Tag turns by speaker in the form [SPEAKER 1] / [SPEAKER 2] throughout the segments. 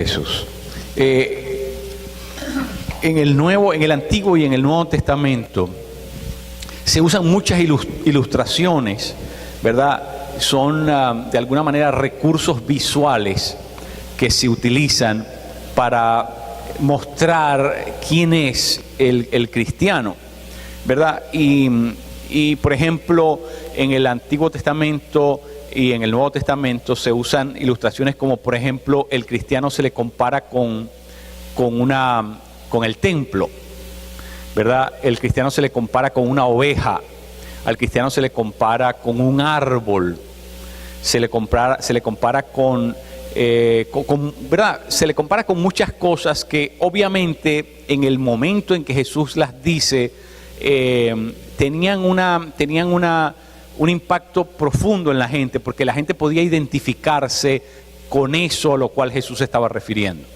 [SPEAKER 1] Jesús. En el Antiguo y en el Nuevo Testamento se usan muchas ilustraciones, ¿verdad? Son de alguna manera recursos visuales que se utilizan para mostrar quién es el cristiano, ¿verdad? Y por ejemplo, en el Antiguo Testamento y en el Nuevo Testamento se usan ilustraciones como, por ejemplo, el cristiano se le compara con el templo, ¿verdad? El cristiano se le compara con una oveja, al cristiano se le compara con un árbol, se le compara con ¿verdad? Se le compara con muchas cosas que obviamente en el momento en que Jesús las dice tenían un impacto profundo en la gente, porque la gente podía identificarse con eso a lo cual Jesús se estaba refiriendo.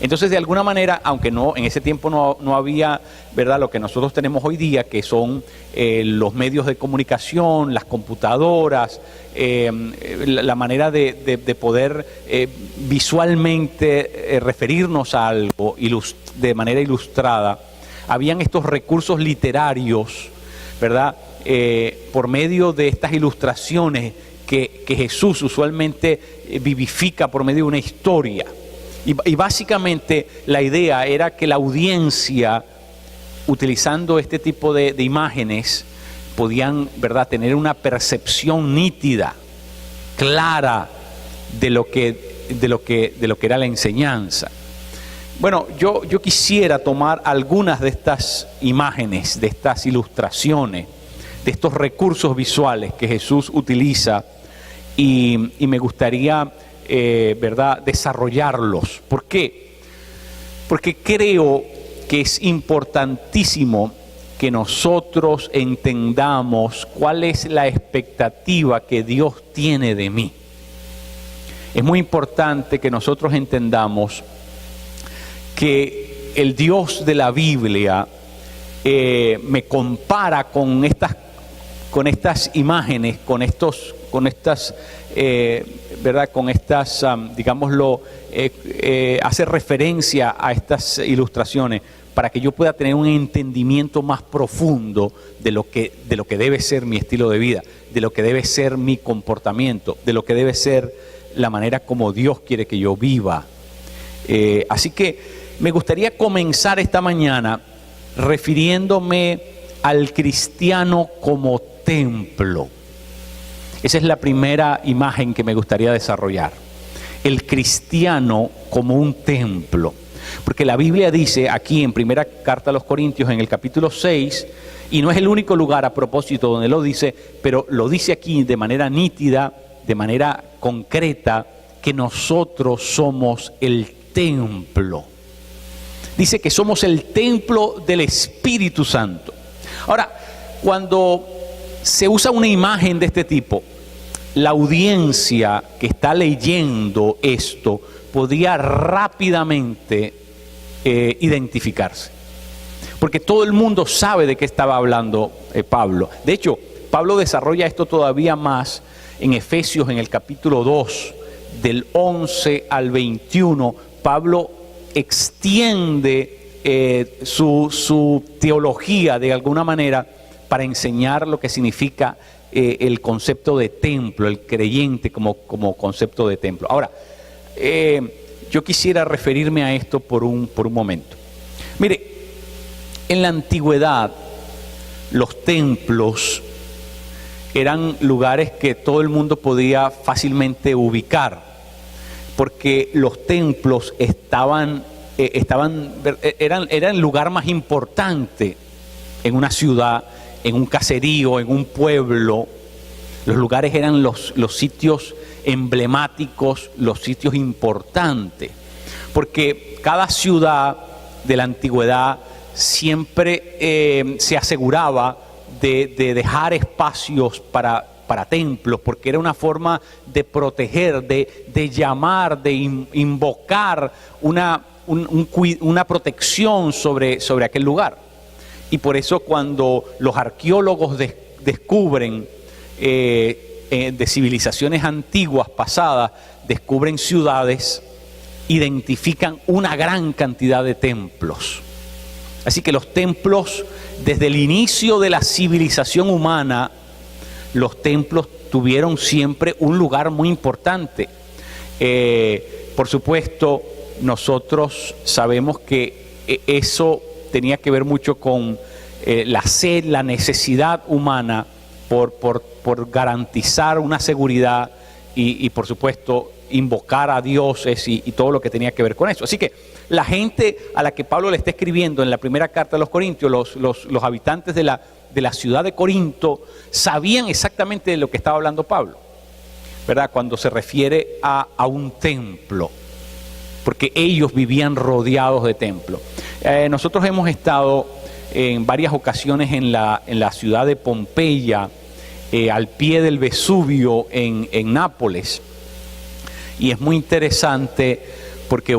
[SPEAKER 1] Entonces, de alguna manera, aunque no en ese tiempo no había, ¿verdad?, lo que nosotros tenemos hoy día, que son los medios de comunicación, las computadoras, la manera de poder visualmente referirnos a algo de manera ilustrada, habían estos recursos literarios, ¿verdad?, por medio de estas ilustraciones que Jesús usualmente vivifica por medio de una historia. Y básicamente la idea era que la audiencia, utilizando este tipo de imágenes, podían, ¿verdad?, tener una percepción nítida, clara de lo que era la enseñanza. Bueno, yo quisiera tomar algunas de estas imágenes, de estas ilustraciones, de estos recursos visuales que Jesús utiliza y me gustaría ¿verdad?, desarrollarlos. ¿Por qué? Porque creo que es importantísimo que nosotros entendamos cuál es la expectativa que Dios tiene de mí. Es muy importante que nosotros entendamos que el Dios de la Biblia me compara con estas imágenes, ¿verdad?, con estas, digámoslo, hace referencia a estas ilustraciones para que yo pueda tener un entendimiento más profundo de lo que debe ser mi estilo de vida, de lo que debe ser mi comportamiento, de lo que debe ser la manera como Dios quiere que yo viva. Así que me gustaría comenzar esta mañana refiriéndome al cristiano como templo. Esa es la primera imagen que me gustaría desarrollar. El cristiano como un templo. Porque la Biblia dice aquí en primera carta a los Corintios, en el capítulo 6, y no es el único lugar a propósito donde lo dice, pero lo dice aquí de manera nítida, de manera concreta, que nosotros somos el templo. Dice que somos el templo del Espíritu Santo. Ahora, cuando se usa una imagen de este tipo, la audiencia que está leyendo esto podría rápidamente identificarse, porque todo el mundo sabe de qué estaba hablando Pablo. De hecho, Pablo desarrolla esto todavía más en Efesios, en el capítulo 2, del 11 al 21. Pablo extiende su teología de alguna manera para enseñar lo que significa el concepto de templo, el creyente como concepto de templo. Ahora, yo quisiera referirme a esto por un momento. Mire, en la antigüedad, los templos eran lugares que todo el mundo podía fácilmente ubicar, porque los templos eran el lugar más importante en una ciudad, en un caserío, en un pueblo. Los lugares eran los sitios emblemáticos, los sitios importantes, porque cada ciudad de la antigüedad siempre se aseguraba de dejar espacios para templos, porque era una forma de proteger, de llamar, de invocar una protección sobre aquel lugar. Y por eso cuando los arqueólogos descubren de civilizaciones antiguas, pasadas, descubren ciudades, identifican una gran cantidad de templos. Así que los templos, desde el inicio de la civilización humana, los templos tuvieron siempre un lugar muy importante. Por supuesto, nosotros sabemos que eso tenía que ver mucho con la sed, la necesidad humana por garantizar una seguridad y por supuesto invocar a dioses y todo lo que tenía que ver con eso. Así que la gente a la que Pablo le está escribiendo en la primera carta a los Corintios, los habitantes de la ciudad de Corinto, sabían exactamente de lo que estaba hablando Pablo, ¿verdad? Cuando se refiere a un templo, porque ellos vivían rodeados de templos. Nosotros hemos estado en varias ocasiones en la ciudad de Pompeya, al pie del Vesubio en Nápoles, y es muy interesante porque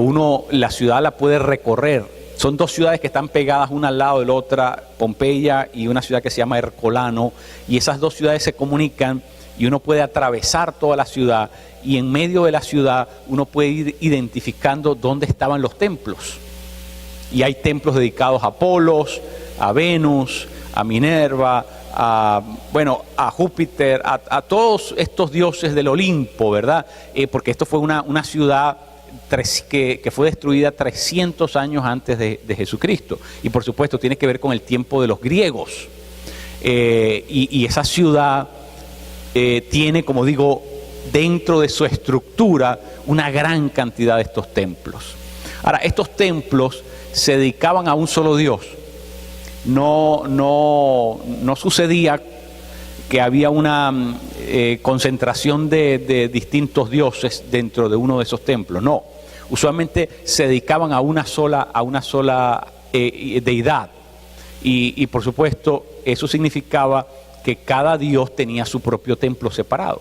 [SPEAKER 1] la ciudad la puede recorrer. Son dos ciudades que están pegadas una al lado de la otra, Pompeya y una ciudad que se llama Herculano, y esas dos ciudades se comunican y uno puede atravesar toda la ciudad, y en medio de la ciudad uno puede ir identificando dónde estaban los templos. Y hay templos dedicados a Apolos, a Venus, a Minerva, a Júpiter, a todos estos dioses del Olimpo, ¿verdad? Porque esto fue una ciudad que fue destruida 300 años antes de Jesucristo. Y por supuesto tiene que ver con el tiempo de los griegos. Y esa ciudad tiene, como digo, dentro de su estructura una gran cantidad de estos templos. Ahora, estos templos se dedicaban a un solo Dios. No sucedía que había una concentración de distintos dioses dentro de uno de esos templos. No, usualmente se dedicaban a una sola deidad. Y por supuesto eso significaba que cada dios tenía su propio templo separado.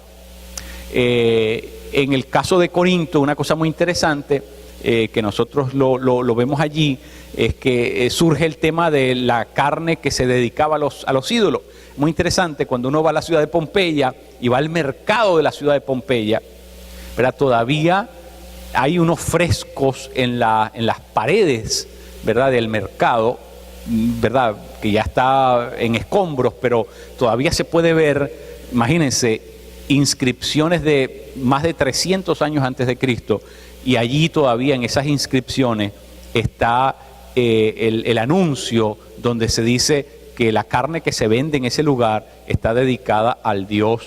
[SPEAKER 1] En el caso de Corinto, una cosa muy interesante que nosotros lo vemos allí, es que surge el tema de la carne que se dedicaba a los ídolos. Muy interesante, cuando uno va a la ciudad de Pompeya y va al mercado de la ciudad de Pompeya, ¿verdad? Todavía hay unos frescos en las paredes, ¿verdad?, del mercado, ¿verdad?, que ya está en escombros, pero todavía se puede ver, imagínense, inscripciones de más de 300 años antes de Cristo, y allí todavía en esas inscripciones está el anuncio donde se dice que la carne que se vende en ese lugar está dedicada al dios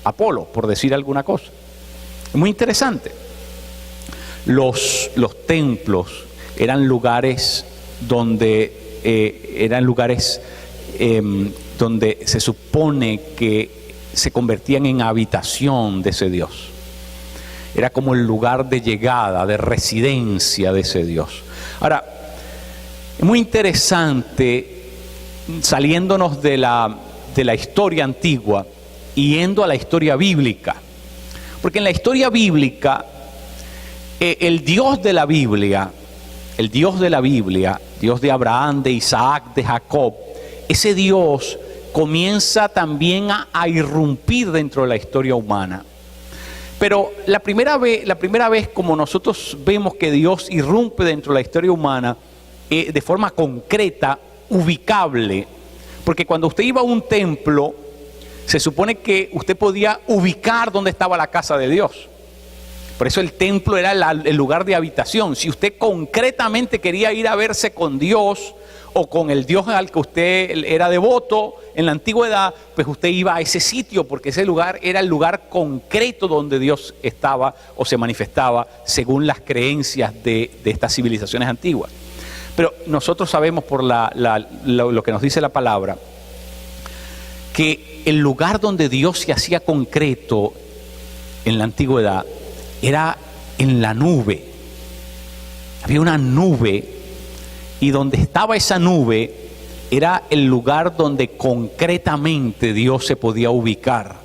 [SPEAKER 1] Apolo, por decir alguna cosa. Muy interesante. Los templos eran lugares donde donde se supone que se convertían en habitación de ese Dios. Era como el lugar de llegada, de residencia de ese Dios. Ahora, es muy interesante, saliéndonos de la historia antigua y yendo a la historia bíblica. Porque en la historia bíblica, el Dios de la Biblia, Dios de Abraham, de Isaac, de Jacob, ese Dios comienza también a irrumpir dentro de la historia humana. Pero la primera vez como nosotros vemos que Dios irrumpe dentro de la historia humana, de forma concreta, ubicable, porque cuando usted iba a un templo, se supone que usted podía ubicar dónde estaba la casa de Dios. Por eso el templo era el lugar de habitación. Si usted concretamente quería ir a verse con Dios o con el Dios al que usted era devoto en la antigüedad, pues usted iba a ese sitio porque ese lugar era el lugar concreto donde Dios estaba o se manifestaba según las creencias de estas civilizaciones antiguas. Pero nosotros sabemos por lo que nos dice la palabra, que el lugar donde Dios se hacía concreto en la antigüedad era en la nube. Había una nube, y donde estaba esa nube era el lugar donde concretamente Dios se podía ubicar.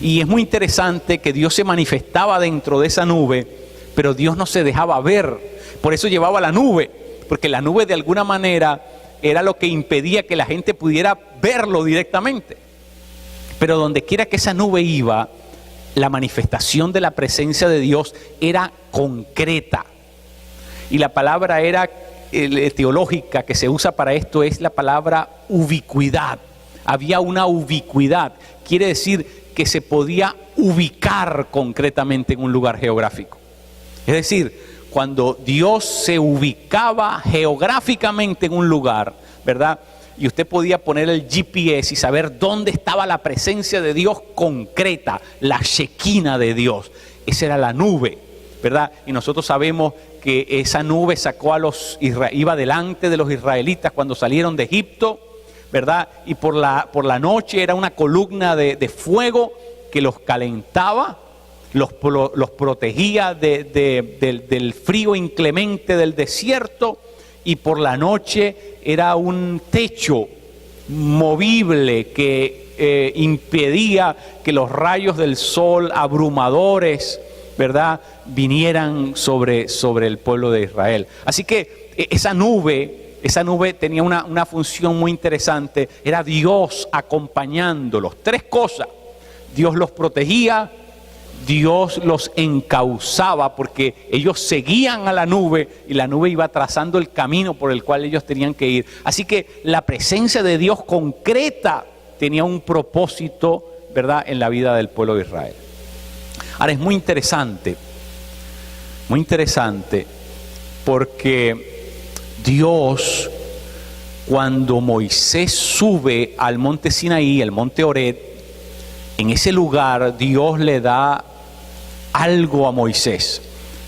[SPEAKER 1] Y es muy interesante que Dios se manifestaba dentro de esa nube, pero Dios no se dejaba ver. Por eso llevaba la nube, porque la nube de alguna manera era lo que impedía que la gente pudiera verlo directamente. Pero donde quiera que esa nube iba, la manifestación de la presencia de Dios era concreta, Y la palabra teológica que se usa para esto es la palabra ubicuidad. Había una ubicuidad, quiere decir que se podía ubicar concretamente en un lugar geográfico. Es decir, cuando Dios se ubicaba geográficamente en un lugar, ¿verdad? Y usted podía poner el GPS y saber dónde estaba la presencia de Dios concreta, la Shekinah de Dios. Esa era la nube, ¿verdad? Y nosotros sabemos que esa nube iba delante de los israelitas cuando salieron de Egipto, ¿verdad? Y por la noche era una columna de fuego que los calentaba, los protegía del frío inclemente del desierto, y por la noche era un techo movible que impedía que los rayos del sol abrumadores, ¿verdad?, vinieran sobre el pueblo de Israel. Así que esa nube tenía una función muy interesante. Era Dios acompañándolos. Tres cosas: Dios los protegía, Dios los encauzaba, porque ellos seguían a la nube y la nube iba trazando el camino por el cual ellos tenían que ir. Así que la presencia de Dios concreta tenía un propósito, ¿verdad?, en la vida del pueblo de Israel. Ahora es muy interesante, porque Dios, cuando Moisés sube al monte Sinaí, el monte Horeb, en ese lugar Dios le da algo a Moisés.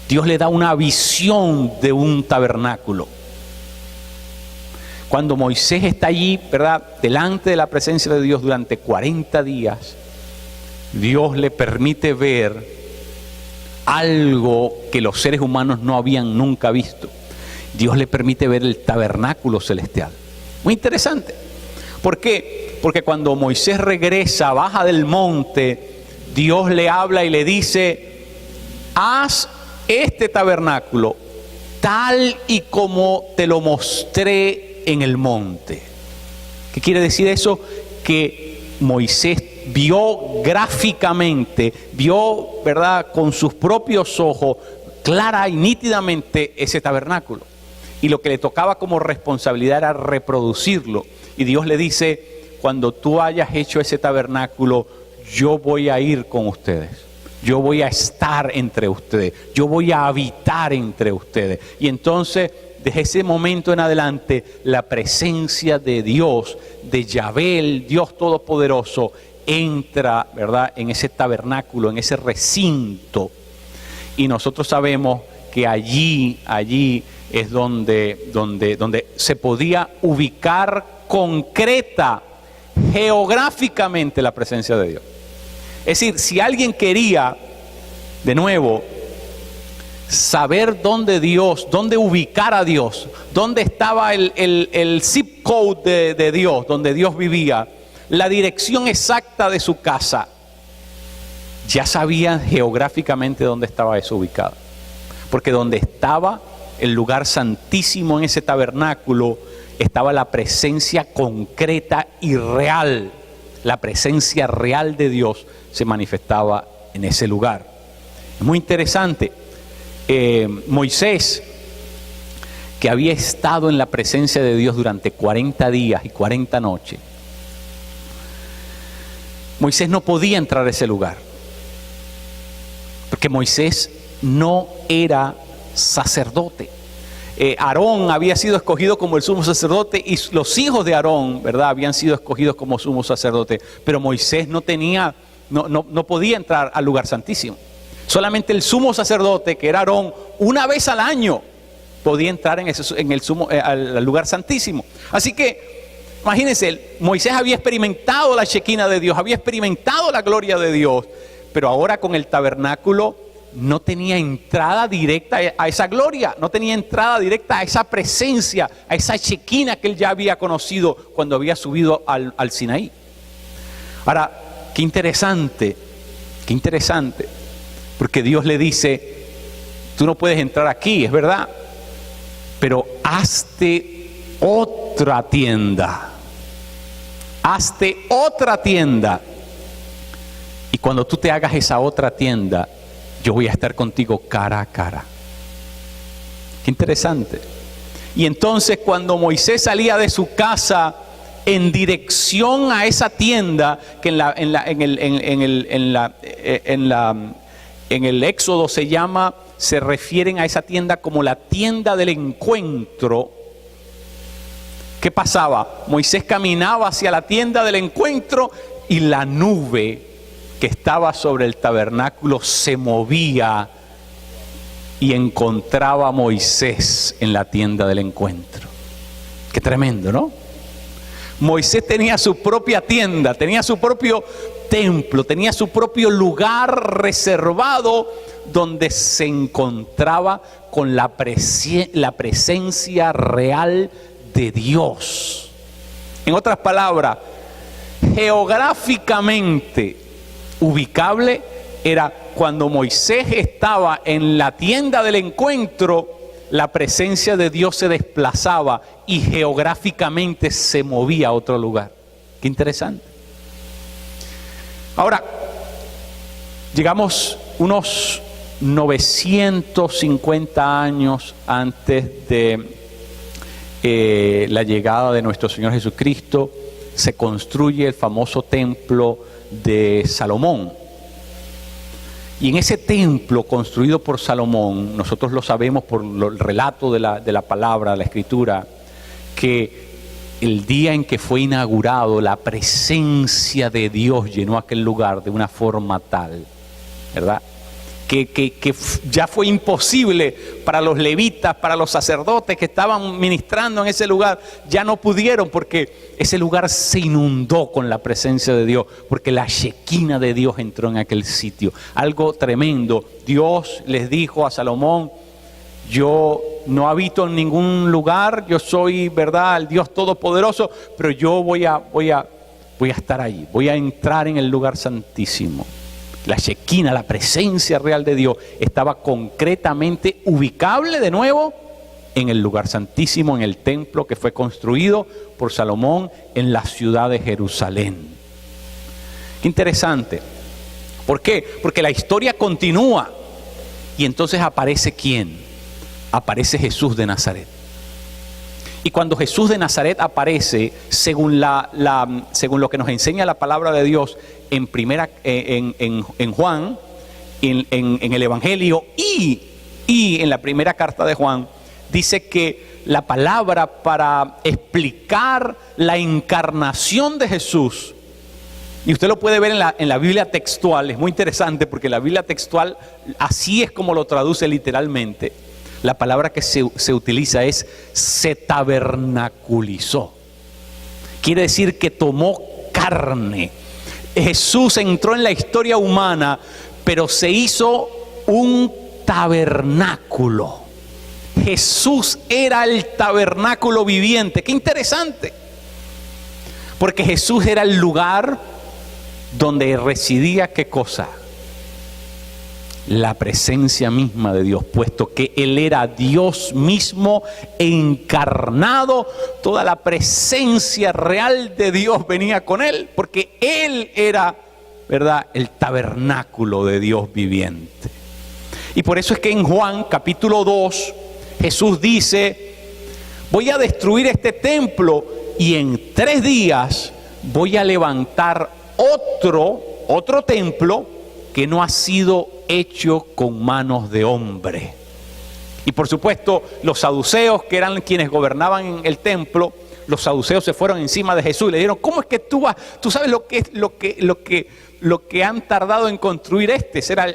[SPEAKER 1] Dios le da una visión de un tabernáculo. Cuando Moisés está allí, ¿verdad?, delante de la presencia de Dios durante 40 días, Dios le permite ver algo que los seres humanos no habían nunca visto. Dios le permite ver el tabernáculo celestial. Muy interesante. ¿Por qué? Porque cuando Moisés regresa, baja del monte, Dios le habla y le dice: haz este tabernáculo tal y como te lo mostré en el monte. ¿Qué quiere decir eso? Que Moisés vio gráficamente, ¿verdad?, con sus propios ojos, clara y nítidamente ese tabernáculo. Y lo que le tocaba como responsabilidad era reproducirlo. Y Dios le dice: cuando tú hayas hecho ese tabernáculo, yo voy a ir con ustedes. Yo voy a estar entre ustedes. Yo voy a habitar entre ustedes. Y entonces, desde ese momento en adelante, la presencia de Dios, de Yahvé, el Dios Todopoderoso, entra, ¿verdad?, en ese tabernáculo, en ese recinto. Y nosotros sabemos que allí es donde se podía ubicar concreta, geográficamente, la presencia de Dios. Es decir, si alguien quería, de nuevo, saber dónde ubicar a Dios, dónde estaba el zip code de Dios, donde Dios vivía, la dirección exacta de su casa, ya sabía geográficamente dónde estaba eso ubicado. Porque donde estaba el lugar santísimo en ese tabernáculo, estaba la presencia concreta y real. La presencia real de Dios se manifestaba en ese lugar. Es muy interesante. Moisés, que había estado en la presencia de Dios durante 40 días y 40 noches, Moisés no podía entrar a ese lugar, porque Moisés no era sacerdote. Aarón había sido escogido como el sumo sacerdote y los hijos de Aarón, ¿verdad?, habían sido escogidos como sumo sacerdote, pero Moisés no podía entrar al lugar santísimo. Solamente el sumo sacerdote, que era Aarón, una vez al año podía entrar al lugar santísimo. Así que imagínense, Moisés había experimentado la Shekinah de Dios, había experimentado la gloria de Dios, pero ahora con el tabernáculo no tenía entrada directa a esa gloria, no tenía entrada directa a esa presencia, a esa Shekinah que él ya había conocido cuando había subido al Sinaí. Ahora, qué interesante, porque Dios le dice: tú no puedes entrar aquí, es verdad, pero hazte otra tienda. Hazte otra tienda. Y cuando tú te hagas esa otra tienda, yo voy a estar contigo cara a cara. Qué interesante. Y entonces cuando Moisés salía de su casa en dirección a esa tienda, que en el Éxodo se refieren a esa tienda como la tienda del encuentro. ¿Qué pasaba? Moisés caminaba hacia la tienda del encuentro y la nube que estaba sobre el tabernáculo se movía y encontraba a Moisés en la tienda del encuentro. Qué tremendo, ¿no? Moisés tenía su propia tienda, tenía su propio templo, tenía su propio lugar reservado donde se encontraba con la presencia real de Dios. En otras palabras, geográficamente ubicable era cuando Moisés estaba en la tienda del encuentro, la presencia de Dios se desplazaba y geográficamente se movía a otro lugar. Qué interesante. Ahora, llegamos unos 950 años antes de la llegada de nuestro Señor Jesucristo. Se construye el famoso templo de Salomón. Y en ese templo construido por Salomón, nosotros lo sabemos por el relato de la palabra, de la escritura, que el día en que fue inaugurado, la presencia de Dios llenó aquel lugar de una forma tal, ¿verdad?, que ya fue imposible para los levitas, para los sacerdotes que estaban ministrando en ese lugar, ya no pudieron, porque ese lugar se inundó con la presencia de Dios, porque la Shekinah de Dios entró en aquel sitio. Algo tremendo. Dios les dijo a Salomón: yo no habito en ningún lugar, yo soy, ¿verdad?, el Dios Todopoderoso, pero yo voy a estar allí, voy a entrar en el lugar santísimo. La Shekinah, la presencia real de Dios, estaba concretamente ubicable de nuevo en el lugar santísimo, en el templo que fue construido por Salomón en la ciudad de Jerusalén. Qué interesante. ¿Por qué? Porque la historia continúa y entonces aparece ¿quién? Aparece Jesús de Nazaret. Y cuando Jesús de Nazaret aparece, según lo que nos enseña la palabra de Dios en Juan, en el Evangelio y en la primera carta de Juan, dice que la palabra para explicar la encarnación de Jesús, y usted lo puede ver en la Biblia textual, es muy interesante porque la Biblia textual así es como lo traduce literalmente. La palabra que se utiliza es se tabernaculizó. Quiere decir que tomó carne. Jesús entró en la historia humana, pero se hizo un tabernáculo. Jesús era el tabernáculo viviente. Qué interesante. Porque Jesús era el lugar donde residía, ¿qué cosa? La presencia misma de Dios, puesto que Él era Dios mismo encarnado. Toda la presencia real de Dios venía con Él, porque Él era, ¿verdad?, el tabernáculo de Dios viviente. Y por eso es que en Juan capítulo 2 Jesús dice: voy a destruir este templo y en 3 días voy a levantar otro templo que no ha sido hecho con manos de hombre. Y por supuesto los saduceos, que eran quienes gobernaban el templo, los saduceos se fueron encima de Jesús y le dijeron: ¿cómo es que tú sabes lo que han tardado en construir este? Era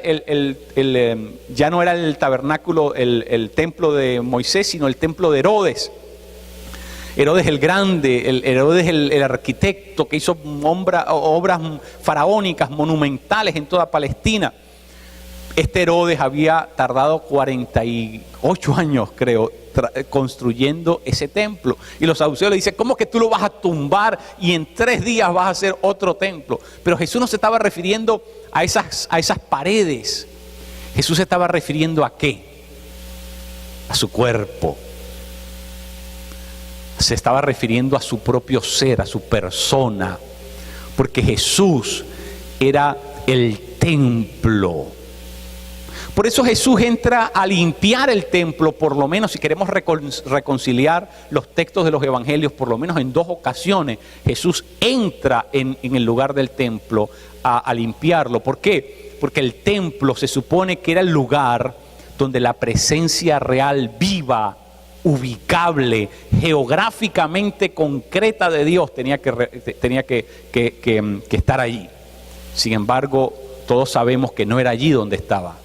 [SPEAKER 1] ya no era el tabernáculo, el templo de Moisés, sino el templo de Herodes. Herodes el Grande, Herodes el arquitecto que hizo obras faraónicas monumentales en toda Palestina. Este Herodes había tardado 48 años, creo, construyendo ese templo. Y los saduceos le dicen: ¿cómo que tú lo vas a tumbar y en 3 días vas a hacer otro templo? Pero Jesús no se estaba refiriendo a esas paredes. Jesús se estaba refiriendo ¿a qué? A su cuerpo. Se estaba refiriendo a su propio ser, a su persona, porque Jesús era el templo. Por eso Jesús entra a limpiar el templo, por lo menos si queremos reconciliar los textos de los evangelios, por lo menos en 2 ocasiones Jesús entra en el lugar del templo a limpiarlo. ¿Por qué? Porque el templo se supone que era el lugar donde la presencia real, viva, ubicable, geográficamente concreta de Dios tenía que estar allí. Sin embargo, todos sabemos que no era allí donde estaba,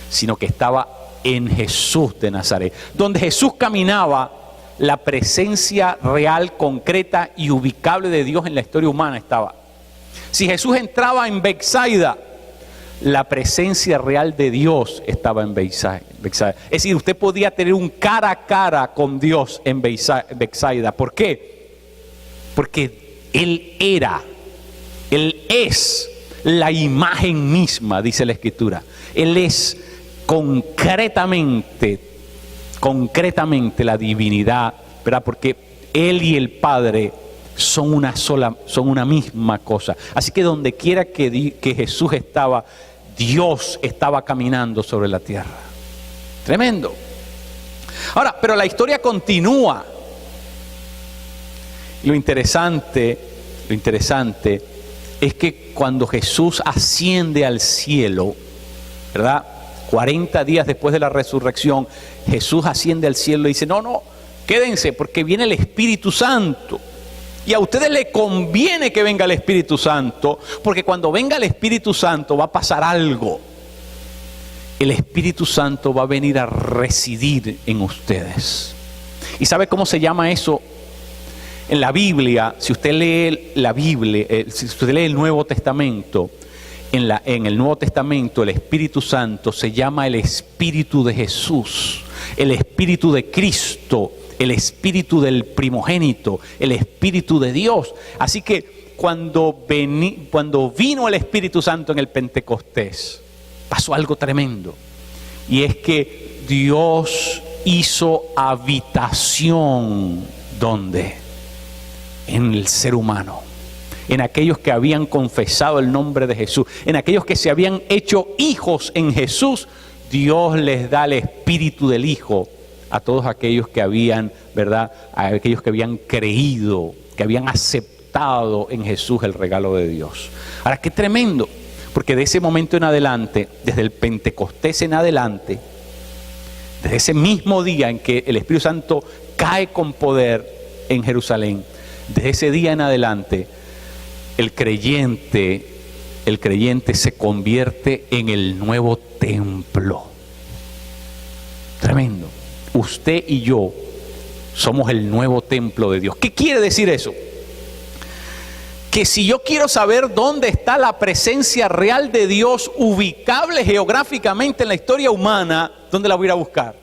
[SPEAKER 1] sino que estaba en Jesús de Nazaret. Donde Jesús caminaba, la presencia real, concreta y ubicable de Dios en la historia humana estaba. Si Jesús entraba en Betsaida, la presencia real de Dios estaba en Betsaida. Es decir, usted podía tener un cara a cara con Dios en Betsaida. ¿Por qué? Porque Él es la imagen misma, dice la Escritura. Él es concretamente la divinidad, ¿verdad? Porque Él y el Padre son una misma cosa. Así que donde quiera que Jesús estaba, Dios estaba caminando sobre la tierra. Tremendo. Ahora, pero la historia continúa. Lo interesante es que cuando Jesús asciende al cielo, ¿verdad? 40 días después de la resurrección, Jesús asciende al cielo y dice, no, quédense porque viene el Espíritu Santo. Y a ustedes les conviene que venga el Espíritu Santo, porque cuando venga el Espíritu Santo va a pasar algo. El Espíritu Santo va a venir a residir en ustedes. ¿Y sabe cómo se llama eso? En la Biblia, si usted lee la Biblia, si usted lee el Nuevo Testamento, en el Nuevo Testamento el Espíritu Santo se llama el Espíritu de Jesús, el Espíritu de Cristo, el Espíritu del primogénito, el Espíritu de Dios. Así que cuando vino el Espíritu Santo en el Pentecostés, pasó algo tremendo. Y es que Dios hizo habitación, ¿dónde? En el ser humano, en aquellos que habían confesado el nombre de Jesús, en aquellos que se habían hecho hijos en Jesús. Dios les da el Espíritu del Hijo a todos aquellos que habían, ¿verdad? A aquellos que habían creído, que habían aceptado en Jesús el regalo de Dios. Ahora, qué tremendo, porque de ese momento en adelante, desde el Pentecostés en adelante, desde ese mismo día en que el Espíritu Santo cae con poder en Jerusalén, desde ese día en adelante, el creyente se convierte en el nuevo templo. Tremendo. Usted y yo somos el nuevo templo de Dios. ¿Qué quiere decir eso? Que si yo quiero saber dónde está la presencia real de Dios, ubicable geográficamente en la historia humana, ¿dónde la voy a ir a buscar?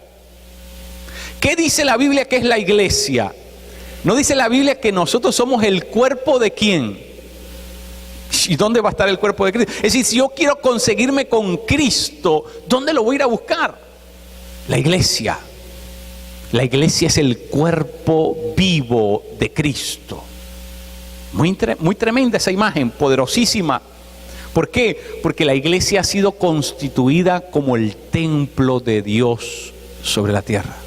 [SPEAKER 1] ¿Qué dice la Biblia que es la iglesia? ¿No dice la Biblia que nosotros somos el cuerpo de quién? ¿Y dónde va a estar el cuerpo de Cristo? Es decir, si yo quiero conseguirme con Cristo, ¿dónde lo voy a ir a buscar? La iglesia. La iglesia es el cuerpo vivo de Cristo. Muy tremenda esa imagen, poderosísima. ¿Por qué? Porque la iglesia ha sido constituida como el templo de Dios sobre la tierra.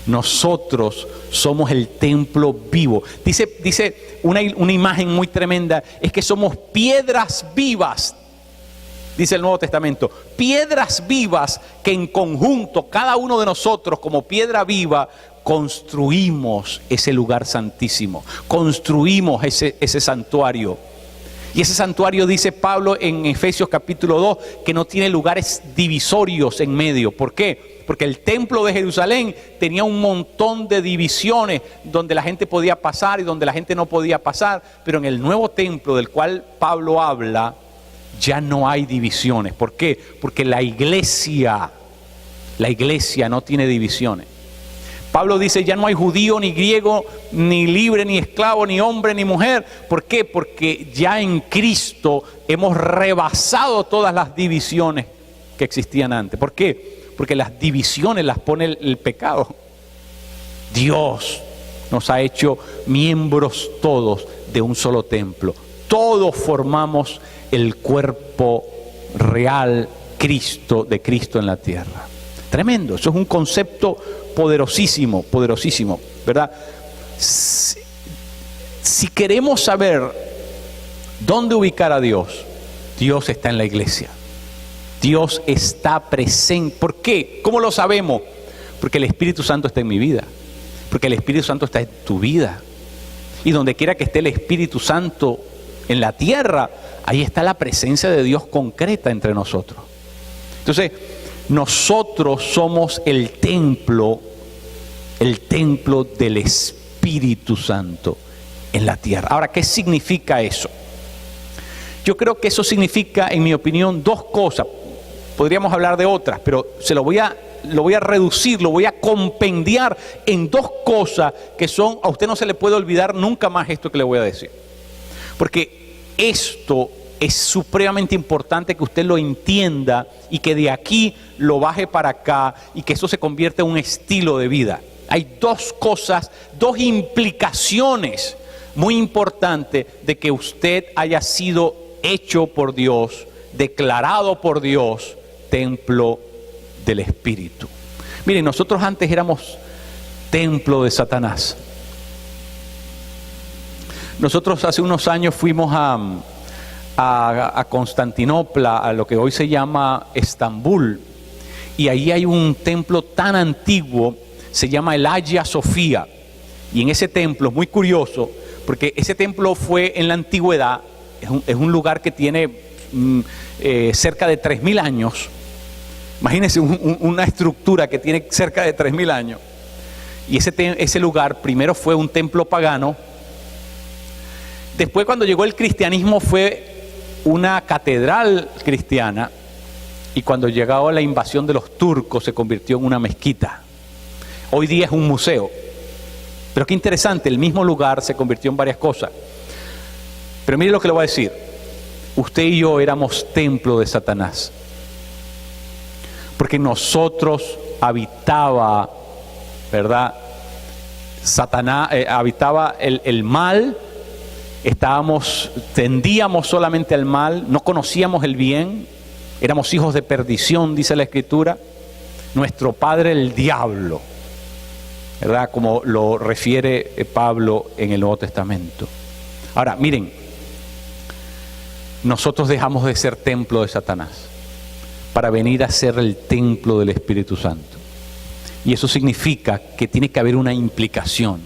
[SPEAKER 1] Nosotros somos el templo vivo. Dice una imagen muy tremenda, es que somos piedras vivas, dice el Nuevo Testamento, piedras vivas que en conjunto, cada uno de nosotros como piedra viva, construimos ese lugar santísimo, construimos ese santuario. Y ese santuario, dice Pablo en Efesios capítulo 2, que no tiene lugares divisorios en medio. ¿Por qué? Porque el templo de Jerusalén tenía un montón de divisiones donde la gente podía pasar y donde la gente no podía pasar. Pero en el nuevo templo del cual Pablo habla, ya no hay divisiones. ¿Por qué? Porque la iglesia no tiene divisiones. Pablo dice, ya no hay judío, ni griego, ni libre, ni esclavo, ni hombre, ni mujer. ¿Por qué? Porque ya en Cristo hemos rebasado todas las divisiones que existían antes. ¿Por qué? Porque las divisiones las pone el pecado. Dios nos ha hecho miembros todos de un solo templo. Todos formamos el cuerpo real Cristo en la tierra. Tremendo, eso es un concepto poderosísimo, poderosísimo, ¿verdad? Si queremos saber dónde ubicar a Dios, Dios está en la iglesia. Dios está presente. ¿Por qué? ¿Cómo lo sabemos? Porque el Espíritu Santo está en mi vida. Porque el Espíritu Santo está en tu vida. Y donde quiera que esté el Espíritu Santo en la tierra, ahí está la presencia de Dios concreta entre nosotros. Entonces, nosotros somos el templo del Espíritu Santo en la tierra. Ahora, ¿qué significa eso? Yo creo que eso significa, en mi opinión, dos cosas. Podríamos hablar de otras, pero lo voy a reducir, lo voy a compendiar en dos cosas que son, a usted no se le puede olvidar nunca más esto que le voy a decir. Porque esto es supremamente importante que usted lo entienda y que de aquí lo baje para acá y que eso se convierta en un estilo de vida. Hay dos cosas, dos implicaciones muy importantes de que usted haya sido hecho por Dios, declarado por Dios, templo del Espíritu. Miren, nosotros antes éramos templo de Satanás. Nosotros hace unos años fuimos a Constantinopla, a lo que hoy se llama Estambul, y ahí hay un templo tan antiguo, se llama el Hagia Sofía, y en ese templo es muy curioso, porque ese templo fue en la antigüedad, es un lugar que tiene cerca de 3000 años. Imagínense una estructura que tiene cerca de 3000 años. Y ese lugar primero fue un templo pagano. Después, cuando llegó el cristianismo, fue una catedral cristiana. Y cuando llegó la invasión de los turcos, se convirtió en una mezquita. Hoy día es un museo. Pero qué interesante, el mismo lugar se convirtió en varias cosas. Pero mire lo que le voy a decir. Usted y yo éramos templo de Satanás. Porque nosotros habitaba, ¿verdad? Satanás, habitaba el mal, tendíamos solamente al mal, no conocíamos el bien, éramos hijos de perdición, dice la Escritura. Nuestro padre el diablo, ¿verdad? Como lo refiere Pablo en el Nuevo Testamento. Ahora, miren, nosotros dejamos de ser templo de Satanás para venir a ser el templo del Espíritu Santo. Y eso significa que tiene que haber una implicación.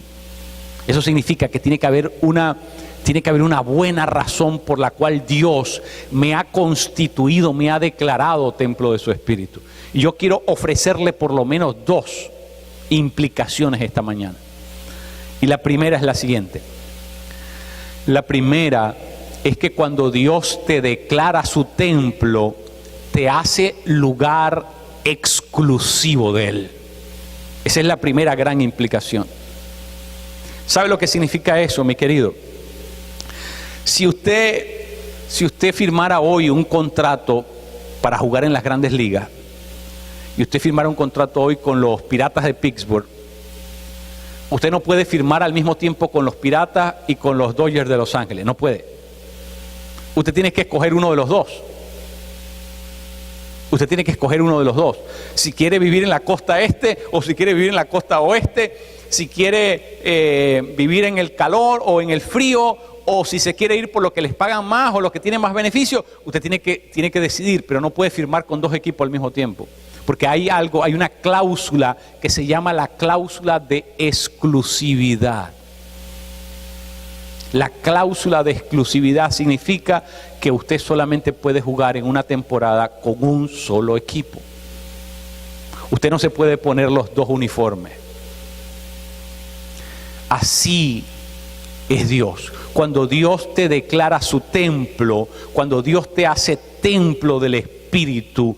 [SPEAKER 1] Eso significa que tiene que haber una buena razón por la cual Dios me ha constituido, me ha declarado templo de su Espíritu. Y yo quiero ofrecerle por lo menos dos implicaciones esta mañana. Y la primera es la siguiente. La primera es que cuando Dios te declara su templo, te hace lugar exclusivo de Él. Esa es la primera gran implicación. ¿Sabe lo que significa eso, mi querido? Si usted firmara hoy un contrato para jugar en las grandes ligas, y usted firmara un contrato hoy con los Piratas de Pittsburgh, usted no puede firmar al mismo tiempo con los Piratas y con los Dodgers de Los Ángeles, no puede. Usted tiene que escoger uno de los dos. Usted tiene que escoger uno de los dos. Si quiere vivir en la costa este o si quiere vivir en la costa oeste, si quiere vivir en el calor o en el frío, o si se quiere ir por lo que les pagan más o lo que tiene más beneficio, usted tiene que decidir, pero no puede firmar con dos equipos al mismo tiempo. Porque hay una cláusula que se llama la cláusula de exclusividad. La cláusula de exclusividad significa que usted solamente puede jugar en una temporada con un solo equipo. Usted no se puede poner los dos uniformes. Así es Dios. Cuando Dios te declara su templo, cuando Dios te hace templo del Espíritu,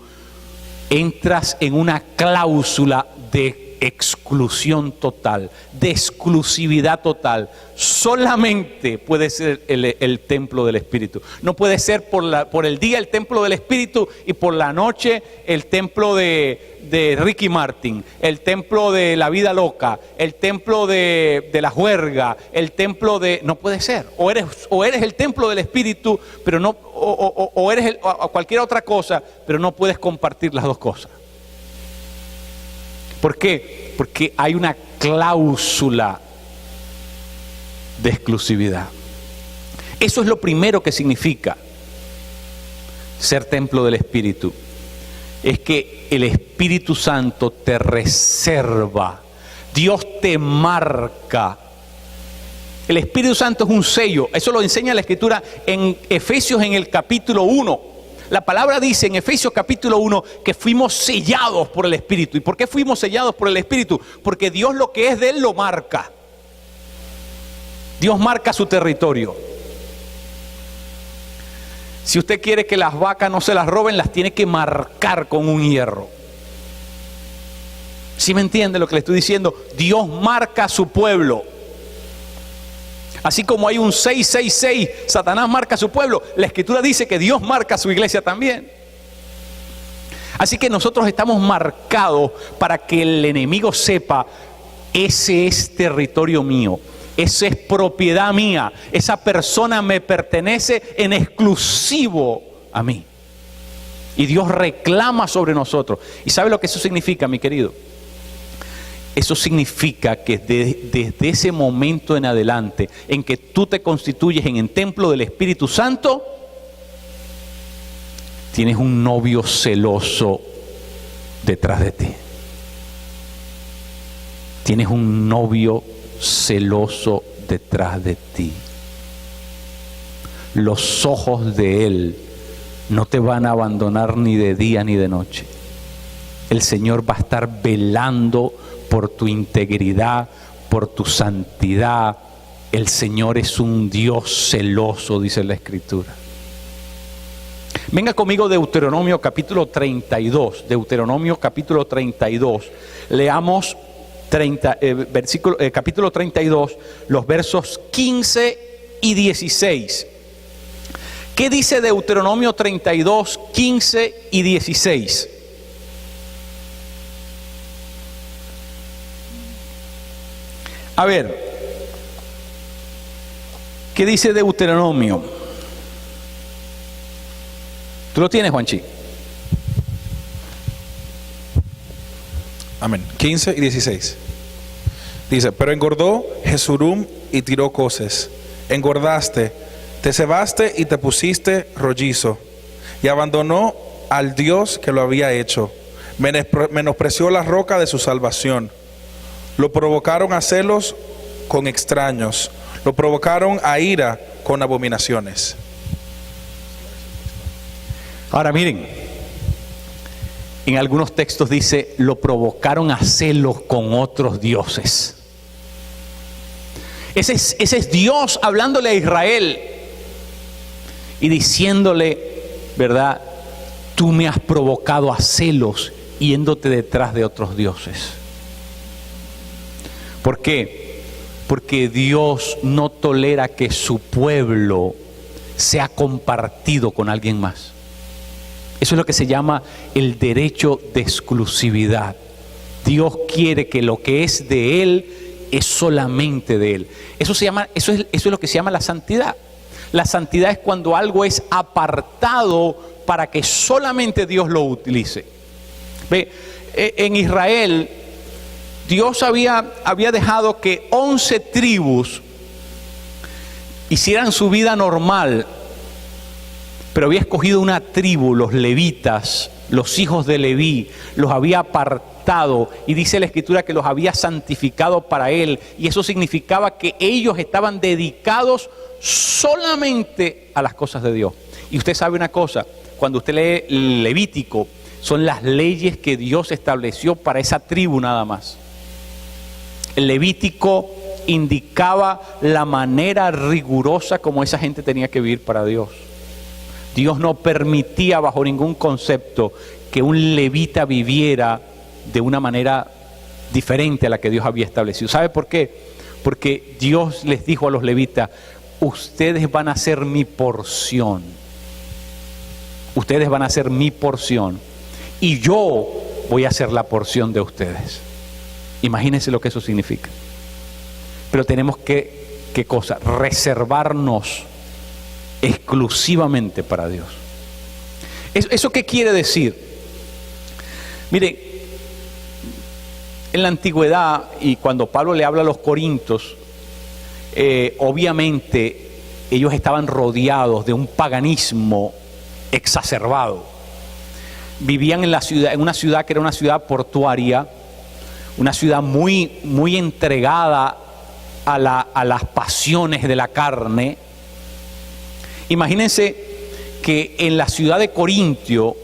[SPEAKER 1] entras en una cláusula de de exclusión total, de exclusividad total. Solamente puede ser el templo del Espíritu. No puede ser por el día el templo del Espíritu y por la noche el templo de Ricky Martin, el templo de la vida loca, el templo de la juerga, el templo de... No puede ser. O eres el templo del Espíritu, pero no, o eres cualquier otra cosa, pero no puedes compartir las dos cosas. ¿Por qué? Porque hay una cláusula de exclusividad. Eso es lo primero que significa ser templo del Espíritu. Es que el Espíritu Santo te reserva. Dios te marca. El Espíritu Santo es un sello. Eso lo enseña la Escritura en Efesios en el capítulo 1. La palabra dice en Efesios capítulo 1 que fuimos sellados por el Espíritu. ¿Y por qué fuimos sellados por el Espíritu? Porque Dios lo que es de Él lo marca. Dios marca su territorio. Si usted quiere que las vacas no se las roben, las tiene que marcar con un hierro. ¿Sí me entiende lo que le estoy diciendo? Dios marca a su pueblo. Así como hay un 666, Satanás marca a su pueblo, la Escritura dice que Dios marca a su iglesia también. Así que nosotros estamos marcados para que el enemigo sepa, ese es territorio mío, esa es propiedad mía, esa persona me pertenece en exclusivo a mí. Y Dios reclama sobre nosotros. ¿Y sabe lo que eso significa, mi querido? Eso significa que desde ese momento en adelante en que tú te constituyes en el templo del Espíritu Santo, tienes un novio celoso detrás de ti. Tienes un novio celoso detrás de ti. Los ojos de Él no te van a abandonar ni de día ni de noche. El Señor va a estar velando por tu integridad, por tu santidad. El Señor es un Dios celoso, dice la Escritura. Venga conmigo Deuteronomio capítulo 32. Deuteronomio capítulo 32. Leamos capítulo 32, los versos 15 y 16. ¿Qué dice Deuteronomio 32, 15 y 16? A ver, ¿qué dice Deuteronomio? ¿Tú lo tienes, Juanchi?
[SPEAKER 2] Amén. 15 y 16. Dice, pero engordó Jesurum y tiró coces. Engordaste, te cebaste y te pusiste rollizo. Y abandonó al Dios que lo había hecho. Menospreció la roca de su salvación. Lo provocaron a celos con extraños. Lo provocaron a ira con abominaciones.
[SPEAKER 1] Ahora miren, en algunos textos dice, lo provocaron a celos con otros dioses. Ese es Dios hablándole a Israel y diciéndole, ¿verdad? Tú me has provocado a celos yéndote detrás de otros dioses. ¿Por qué? Porque Dios no tolera que su pueblo sea compartido con alguien más. Eso es lo que se llama el derecho de exclusividad. Dios quiere que lo que es de Él es solamente de Él. Eso es lo que se llama la santidad. La santidad es cuando algo es apartado para que solamente Dios lo utilice. Ve, en Israel Dios había dejado que 11 tribus hicieran su vida normal, pero había escogido una tribu, los levitas, los hijos de Leví, los había apartado y dice la Escritura que los había santificado para Él, y eso significaba que ellos estaban dedicados solamente a las cosas de Dios. Y usted sabe una cosa, cuando usted lee Levítico, son las leyes que Dios estableció para esa tribu nada más. El Levítico indicaba la manera rigurosa como esa gente tenía que vivir para Dios. Dios no permitía bajo ningún concepto que un levita viviera de una manera diferente a la que Dios había establecido. ¿Sabe por qué? Porque Dios les dijo a los levitas: ustedes van a ser mi porción. Ustedes van a ser mi porción. Y yo voy a ser la porción de ustedes. Imagínense lo que eso significa. Pero tenemos que, ¿qué cosa? Reservarnos exclusivamente para Dios. ¿Eso qué quiere decir? Mire, en la antigüedad, y cuando Pablo le habla a los corintios, obviamente ellos estaban rodeados de un paganismo exacerbado. Vivían en una ciudad que era una ciudad portuaria, una ciudad muy, muy entregada a las pasiones de la carne. Imagínense que en la ciudad de Corintio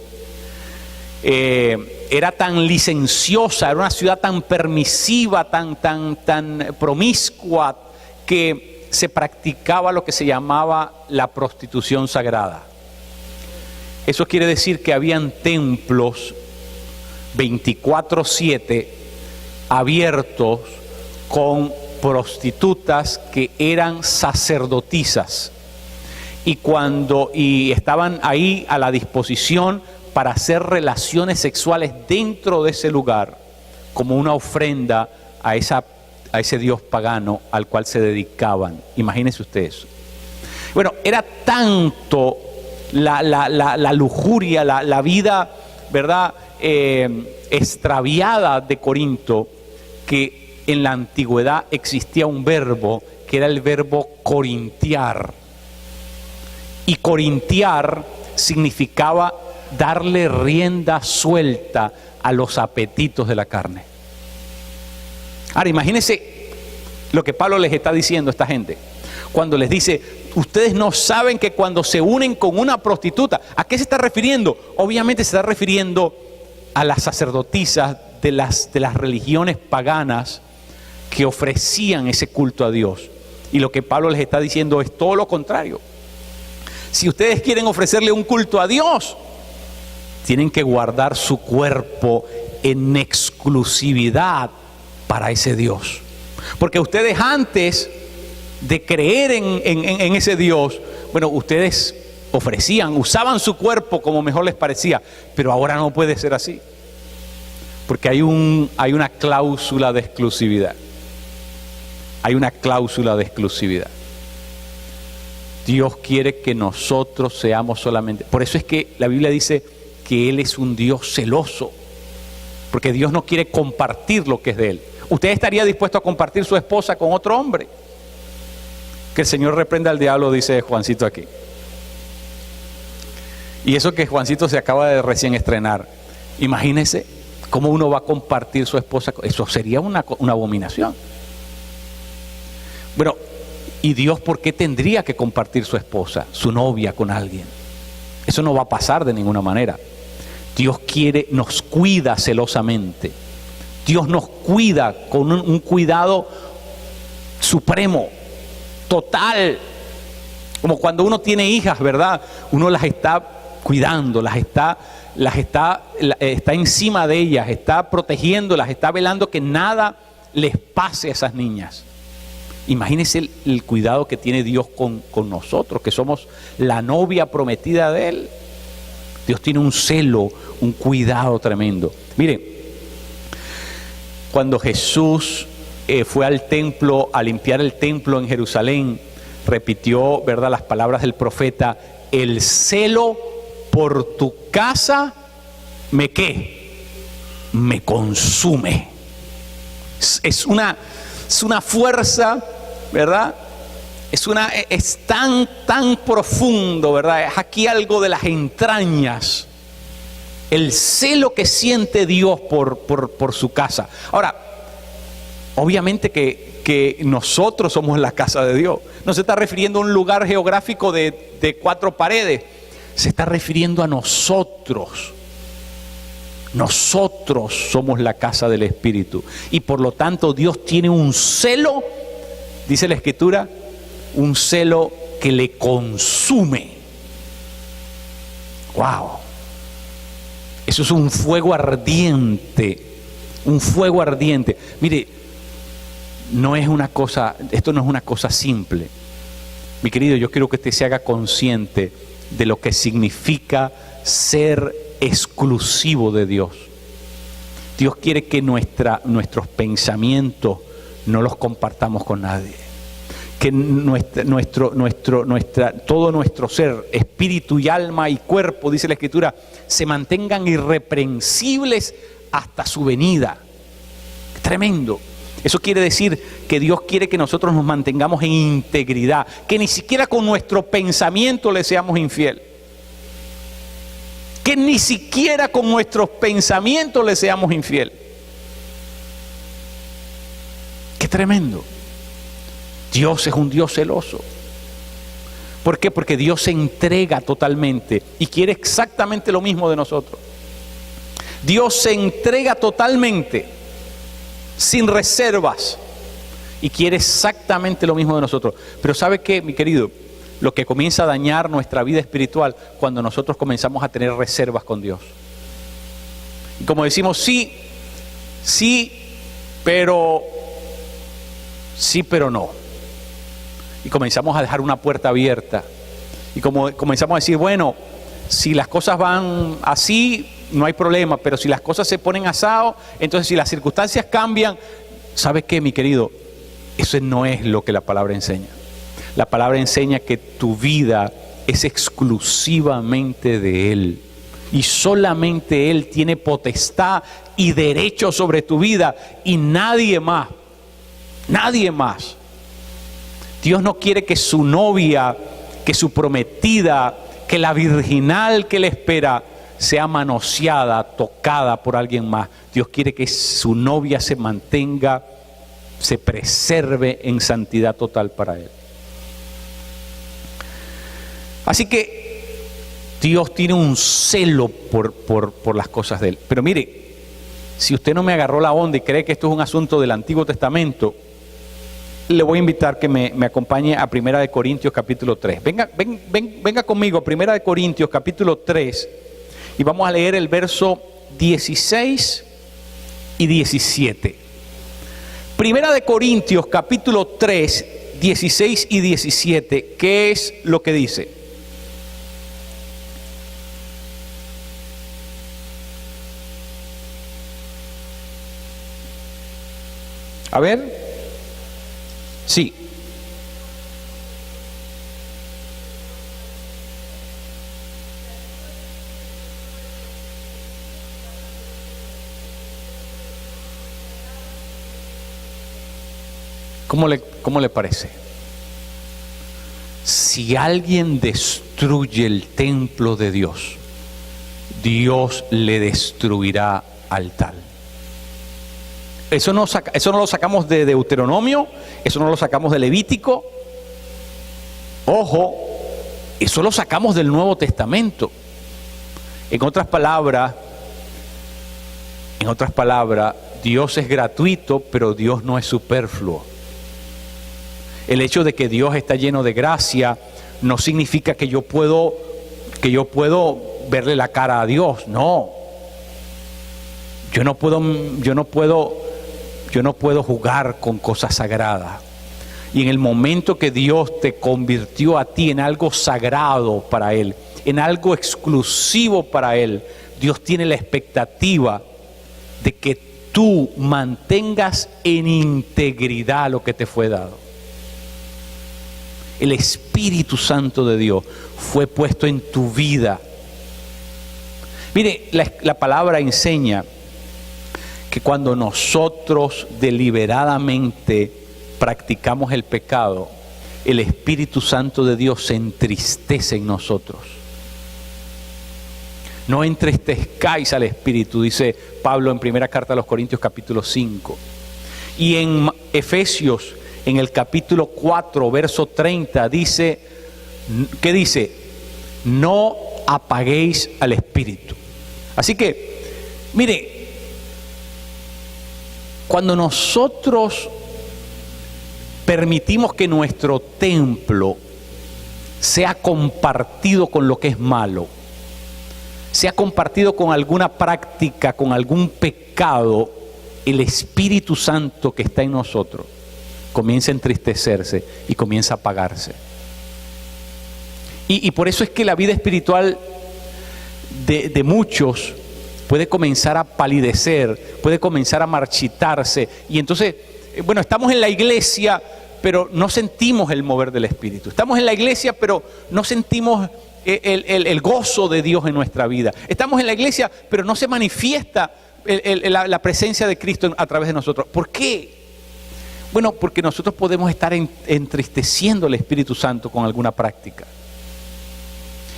[SPEAKER 1] era tan licenciosa, era una ciudad tan permisiva, tan promiscua, que se practicaba lo que se llamaba la prostitución sagrada. Eso quiere decir que habían templos 24/7 abiertos con prostitutas que eran sacerdotisas y estaban ahí a la disposición para hacer relaciones sexuales dentro de ese lugar como una ofrenda a ese dios pagano al cual se dedicaban. Imagínense ustedes. Bueno, era tanto la lujuria, la vida, ¿verdad?, extraviada de Corinto, que en la antigüedad existía un verbo que era el verbo corintiar. Y corintiar significaba darle rienda suelta a los apetitos de la carne. Ahora, imagínense lo que Pablo les está diciendo a esta gente cuando les dice: ustedes no saben que cuando se unen con una prostituta, ¿a qué se está refiriendo? Obviamente se está refiriendo a las sacerdotisas de las religiones paganas que ofrecían ese culto a Dios. Y lo que Pablo les está diciendo es todo lo contrario. Si ustedes quieren ofrecerle un culto a Dios, tienen que guardar su cuerpo en exclusividad para ese Dios. Porque ustedes, antes de creer en ese Dios, bueno, ustedes usaban su cuerpo como mejor les parecía, pero ahora no puede ser así, porque hay una cláusula de exclusividad. Hay una cláusula de exclusividad. Dios quiere que nosotros seamos solamente. Por eso es que la Biblia dice que Él es un Dios celoso, porque Dios no quiere compartir lo que es de Él. ¿Usted estaría dispuesto a compartir su esposa con otro hombre? Que el Señor reprenda al diablo, dice Juancito aquí. Y eso que Juancito se acaba de recién estrenar. Imagínese cómo uno va a compartir su esposa. Eso sería una abominación. Bueno, ¿y Dios por qué tendría que compartir su esposa, su novia, con alguien? Eso no va a pasar de ninguna manera. Dios nos cuida celosamente. Dios nos cuida con un cuidado supremo, total. Como cuando uno tiene hijas, ¿verdad? Uno las está cuidando, está encima de ellas, está protegiéndolas, está velando que nada les pase a esas niñas. Imagínense el cuidado que tiene Dios con nosotros, que somos la novia prometida de Él. Dios tiene un celo, un cuidado tremendo. Miren, cuando Jesús fue al templo, a limpiar el templo en Jerusalén, repitió, ¿verdad?, las palabras del profeta: el celo por tu casa me consume. Es una fuerza, ¿verdad? Es tan profundo, ¿verdad? Es aquí algo de las entrañas. El celo que siente Dios por su casa. Ahora, obviamente que nosotros somos la casa de Dios. No se está refiriendo a un lugar geográfico de 4 paredes. Se está refiriendo a nosotros. Nosotros somos la casa del Espíritu. Y por lo tanto Dios tiene un celo, dice la Escritura, un celo que le consume. ¡Wow! Eso es un fuego ardiente un fuego ardiente. Mire, esto no es una cosa simple. Mi querido, yo quiero que usted se haga consciente de lo que significa ser exclusivo de Dios. Dios quiere que nuestros pensamientos no los compartamos con nadie. Que todo nuestro ser, espíritu y alma y cuerpo, dice la Escritura, se mantengan irreprensibles hasta su venida. Tremendo. Eso quiere decir que Dios quiere que nosotros nos mantengamos en integridad, que ni siquiera con nuestro pensamiento le seamos infiel. Que ni siquiera con nuestros pensamientos le seamos infiel. Qué tremendo. Dios es un Dios celoso. ¿Por qué? Porque Dios se entrega totalmente y quiere exactamente lo mismo de nosotros. Dios se entrega totalmente, sin reservas, y quiere exactamente lo mismo de nosotros. Pero ¿sabe qué, mi querido? Lo que comienza a dañar nuestra vida espiritual cuando nosotros comenzamos a tener reservas con Dios. Y como decimos, sí, pero no. Y comenzamos a dejar una puerta abierta. Y como comenzamos a decir, bueno, si las cosas van así, no hay problema, pero si las cosas se ponen asado, entonces si las circunstancias cambian, ¿sabes qué, mi querido? Eso no es lo que la palabra enseña. La palabra enseña que tu vida es exclusivamente de Él. Y solamente Él tiene potestad y derecho sobre tu vida y nadie más. Nadie más. Dios no quiere que su novia, que su prometida, que la virginal que le espera sea manoseada, tocada por alguien más. Dios quiere que su novia se mantenga, se preserve en santidad total para Él. Así que Dios tiene un celo por las cosas de Él. Pero mire, si usted no me agarró la onda y cree que esto es un asunto del Antiguo Testamento, le voy a invitar que me acompañe a 1 Corintios capítulo 3. Venga conmigo a 1 Corintios capítulo 3 y vamos a leer el verso 16 y 17. 1 Corintios capítulo 3, 16 y 17, ¿qué es lo que dice? A ver. Sí. ¿Cómo le parece? Si alguien destruye el templo de Dios, Dios le destruirá al tal. Eso no lo sacamos de Deuteronomio, eso no lo sacamos de Levítico. Ojo, eso lo sacamos del Nuevo Testamento. En otras palabras, Dios es gratuito, pero Dios no es superfluo. El hecho de que Dios está lleno de gracia no significa que yo puedo verle la cara a Dios. No. Yo no puedo jugar con cosas sagradas. Y en el momento que Dios te convirtió a ti en algo sagrado para Él, en algo exclusivo para Él, Dios tiene la expectativa de que tú mantengas en integridad lo que te fue dado. El Espíritu Santo de Dios fue puesto en tu vida. Mire, la palabra enseña que cuando nosotros deliberadamente practicamos el pecado, el Espíritu Santo de Dios se entristece en nosotros. No entristezcáis al Espíritu, dice Pablo en primera carta a los Corintios capítulo 5. Y en Efesios, en el capítulo 4, verso 30, dice, ¿qué dice? No apaguéis al Espíritu. Así que, mire, cuando nosotros permitimos que nuestro templo sea compartido con lo que es malo, sea compartido con alguna práctica, con algún pecado, el Espíritu Santo que está en nosotros comienza a entristecerse y comienza a apagarse. Y por eso es que la vida espiritual de muchos puede comenzar a palidecer, puede comenzar a marchitarse. Y entonces, bueno, estamos en la iglesia, pero no sentimos el mover del Espíritu. Estamos en la iglesia, pero no sentimos el gozo de Dios en nuestra vida. Estamos en la iglesia, pero no se manifiesta la presencia de Cristo a través de nosotros. ¿Por qué? Bueno, porque nosotros podemos estar entristeciendo al Espíritu Santo con alguna práctica.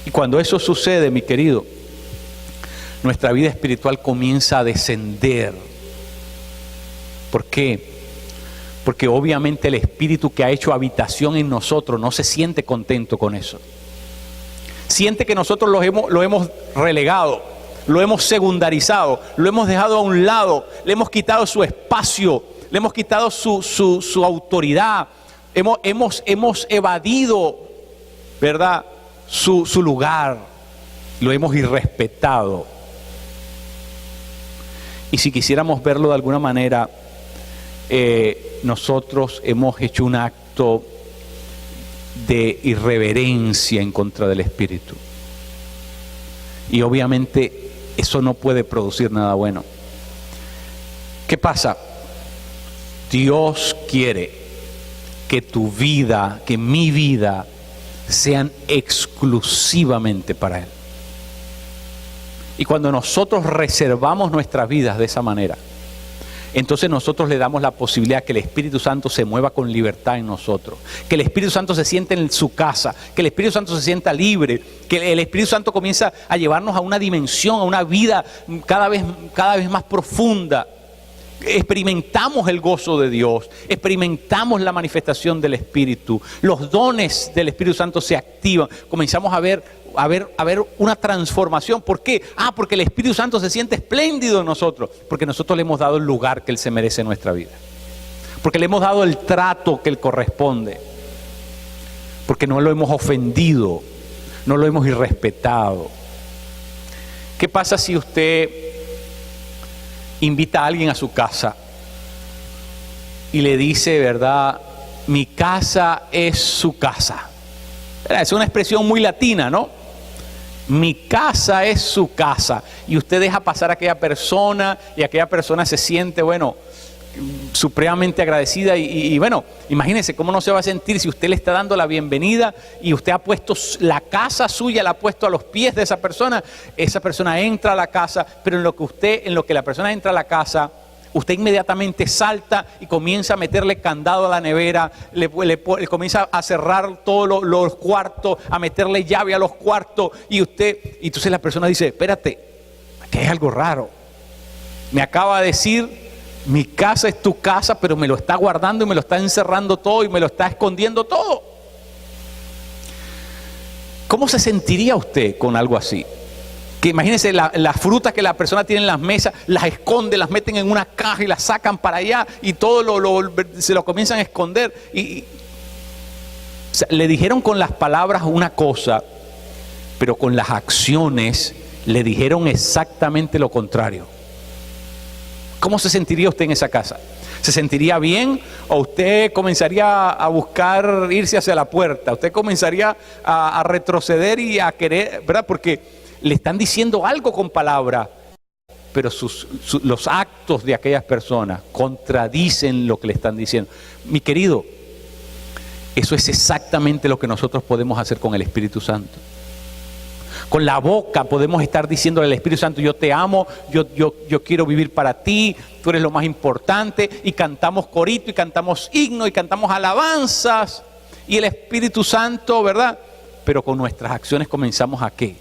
[SPEAKER 1] Y cuando eso sucede, mi querido, nuestra vida espiritual comienza a descender. ¿Por qué? Porque obviamente el Espíritu que ha hecho habitación en nosotros no se siente contento con eso. Siente que nosotros lo hemos relegado, lo hemos secundarizado, lo hemos dejado a un lado, le hemos quitado su espacio, le hemos quitado su autoridad, hemos evadido, ¿verdad?, su lugar, lo hemos irrespetado. Y si quisiéramos verlo de alguna manera, nosotros hemos hecho un acto de irreverencia en contra del Espíritu. Y obviamente eso no puede producir nada bueno. ¿Qué pasa? Dios quiere que tu vida, que mi vida, sean exclusivamente para Él. Y cuando nosotros reservamos nuestras vidas de esa manera, entonces nosotros le damos la posibilidad que el Espíritu Santo se mueva con libertad en nosotros, que el Espíritu Santo se siente en su casa, que el Espíritu Santo se sienta libre, que el Espíritu Santo comienza a llevarnos a una dimensión, a una vida cada vez más profunda. Experimentamos el gozo de Dios, experimentamos la manifestación del Espíritu, los dones del Espíritu Santo se activan, comenzamos a ver una transformación. ¿Por qué? Porque el Espíritu Santo se siente espléndido en nosotros, porque nosotros le hemos dado el lugar que Él se merece en nuestra vida, porque le hemos dado el trato que Él corresponde, porque no lo hemos ofendido, no lo hemos irrespetado. ¿Qué pasa si usted invita a alguien a su casa y le dice, ¿verdad?, mi casa es su casa? Es una expresión muy latina, ¿no? Mi casa es su casa. Y usted deja pasar a aquella persona y aquella persona se siente, bueno, supremamente agradecida y bueno, imagínese cómo no se va a sentir si usted le está dando la bienvenida y usted ha puesto la casa suya, la ha puesto a los pies de esa persona entra a la casa, pero en lo que la persona entra a la casa, usted inmediatamente salta y comienza a meterle candado a la nevera, le comienza a cerrar todos los cuartos, a meterle llave a los cuartos y entonces la persona dice, espérate, aquí hay algo raro, me acaba de decir mi casa es tu casa, pero me lo está guardando y me lo está encerrando todo y me lo está escondiendo todo. ¿Cómo se sentiría usted con algo así? Que imagínense las frutas que la persona tiene en las mesas, las esconde, las meten en una caja y las sacan para allá y todo se lo comienzan a esconder. O sea, le dijeron con las palabras una cosa, pero con las acciones le dijeron exactamente lo contrario. ¿Cómo se sentiría usted en esa casa? ¿Se sentiría bien o usted comenzaría a buscar irse hacia la puerta? Usted comenzaría a retroceder y a querer, ¿verdad? Porque le están diciendo algo con palabra, pero los actos de aquellas personas contradicen lo que le están diciendo. Mi querido, eso es exactamente lo que nosotros podemos hacer con el Espíritu Santo. Con la boca podemos estar diciéndole al Espíritu Santo, yo te amo, yo quiero vivir para ti, tú eres lo más importante, y cantamos corito, y cantamos himno, y cantamos alabanzas, y el Espíritu Santo, ¿verdad? Pero con nuestras acciones comenzamos ¿a qué?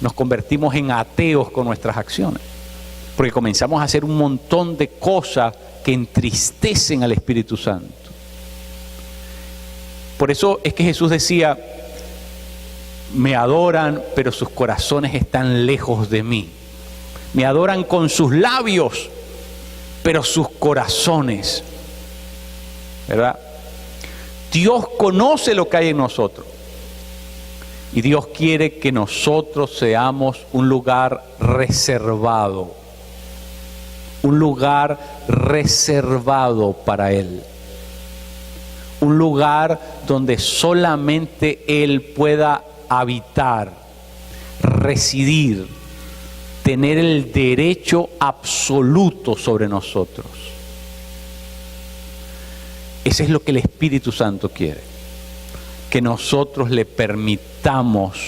[SPEAKER 1] Nos convertimos en ateos con nuestras acciones, porque comenzamos a hacer un montón de cosas que entristecen al Espíritu Santo. Por eso es que Jesús decía, me adoran, pero sus corazones están lejos de mí. Me adoran con sus labios, pero sus corazones, ¿verdad? Dios conoce lo que hay en nosotros. Y Dios quiere que nosotros seamos un lugar reservado un lugar reservado para Él, un lugar donde solamente Él pueda habitar, residir, tener el derecho absoluto sobre nosotros. Eso es lo que el Espíritu Santo quiere, que nosotros le permitamos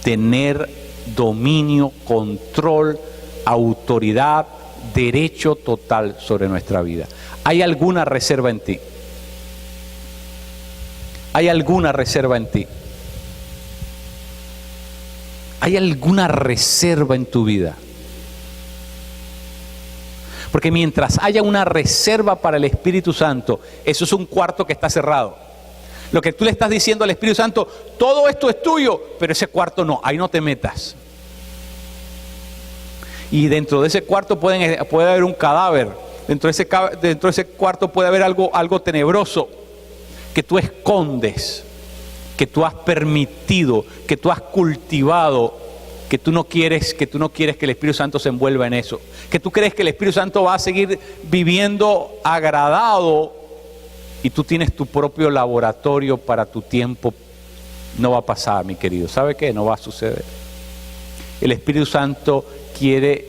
[SPEAKER 1] tener dominio, control, autoridad, derecho total sobre nuestra vida. ¿Hay alguna reserva en ti? ¿Hay alguna reserva en ti? ¿Hay alguna reserva en tu vida? Porque mientras haya una reserva para el Espíritu Santo, eso es un cuarto que está cerrado. Lo que tú le estás diciendo al Espíritu Santo, todo esto es tuyo, pero ese cuarto no, ahí no te metas. Y dentro de ese cuarto puede haber un cadáver, dentro de ese cuarto puede haber algo tenebroso que tú escondes, que tú has permitido, que tú has cultivado, que tú no quieres que el Espíritu Santo se envuelva en eso, que tú crees que el Espíritu Santo va a seguir viviendo agradado y tú tienes tu propio laboratorio para tu tiempo. No va a pasar, mi querido. ¿Sabe qué? No va a suceder. El Espíritu Santo quiere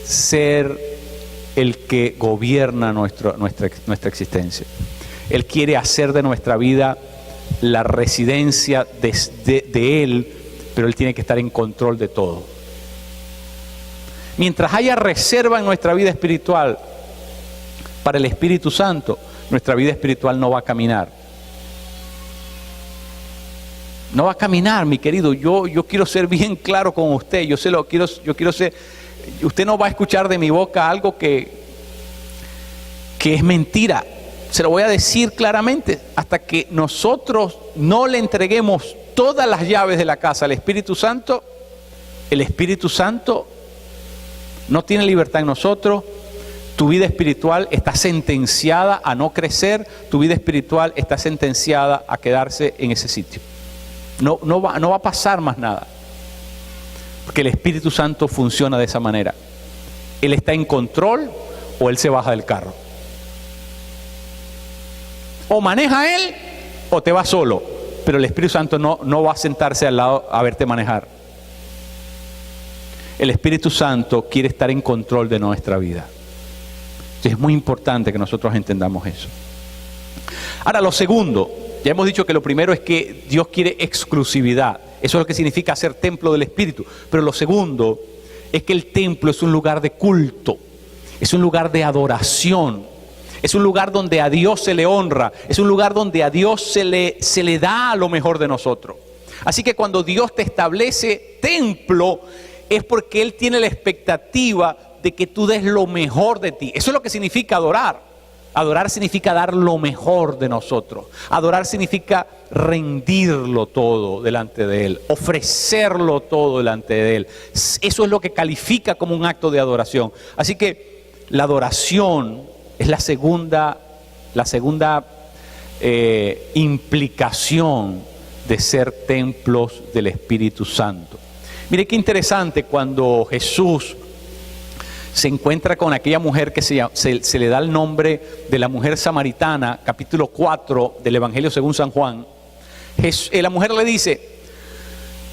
[SPEAKER 1] ser el que gobierna nuestra existencia. Él quiere hacer de nuestra vida la residencia de Él, pero Él tiene que estar en control de todo. Mientras haya reserva en nuestra vida espiritual para el Espíritu Santo, nuestra vida espiritual no va a caminar. No va a caminar, mi querido. Yo quiero ser bien claro con usted. Yo quiero ser. Usted no va a escuchar de mi boca algo que es mentira. Se lo voy a decir claramente. Hasta que nosotros no le entreguemos todas las llaves de la casa al Espíritu Santo, el Espíritu Santo no tiene libertad en nosotros. Tu vida espiritual está sentenciada a no crecer. Tu vida espiritual está sentenciada a quedarse en ese sitio. No va a pasar más nada. Porque el Espíritu Santo funciona de esa manera. Él está en control o Él se baja del carro. O maneja Él o te va solo. Pero el Espíritu Santo no va a sentarse al lado a verte manejar. El Espíritu Santo quiere estar en control de nuestra vida. Entonces es muy importante que nosotros entendamos eso. Ahora, lo segundo, ya hemos dicho que lo primero es que Dios quiere exclusividad. Eso es lo que significa ser templo del Espíritu. Pero lo segundo es que el templo es un lugar de culto, es un lugar de adoración, es un lugar donde a Dios se le honra, es un lugar donde a Dios se le da lo mejor de nosotros. Así que cuando Dios te establece templo, es porque Él tiene la expectativa de que tú des lo mejor de ti. Eso es lo que significa adorar. Adorar significa dar lo mejor de nosotros. Adorar significa rendirlo todo delante de Él, ofrecerlo todo delante de Él. Eso es lo que califica como un acto de adoración. Así que la adoración es la segunda implicación de ser templos del Espíritu Santo. Mire qué interesante cuando Jesús se encuentra con aquella mujer que se le da el nombre de la mujer samaritana, capítulo 4 del Evangelio según San Juan. La mujer le dice: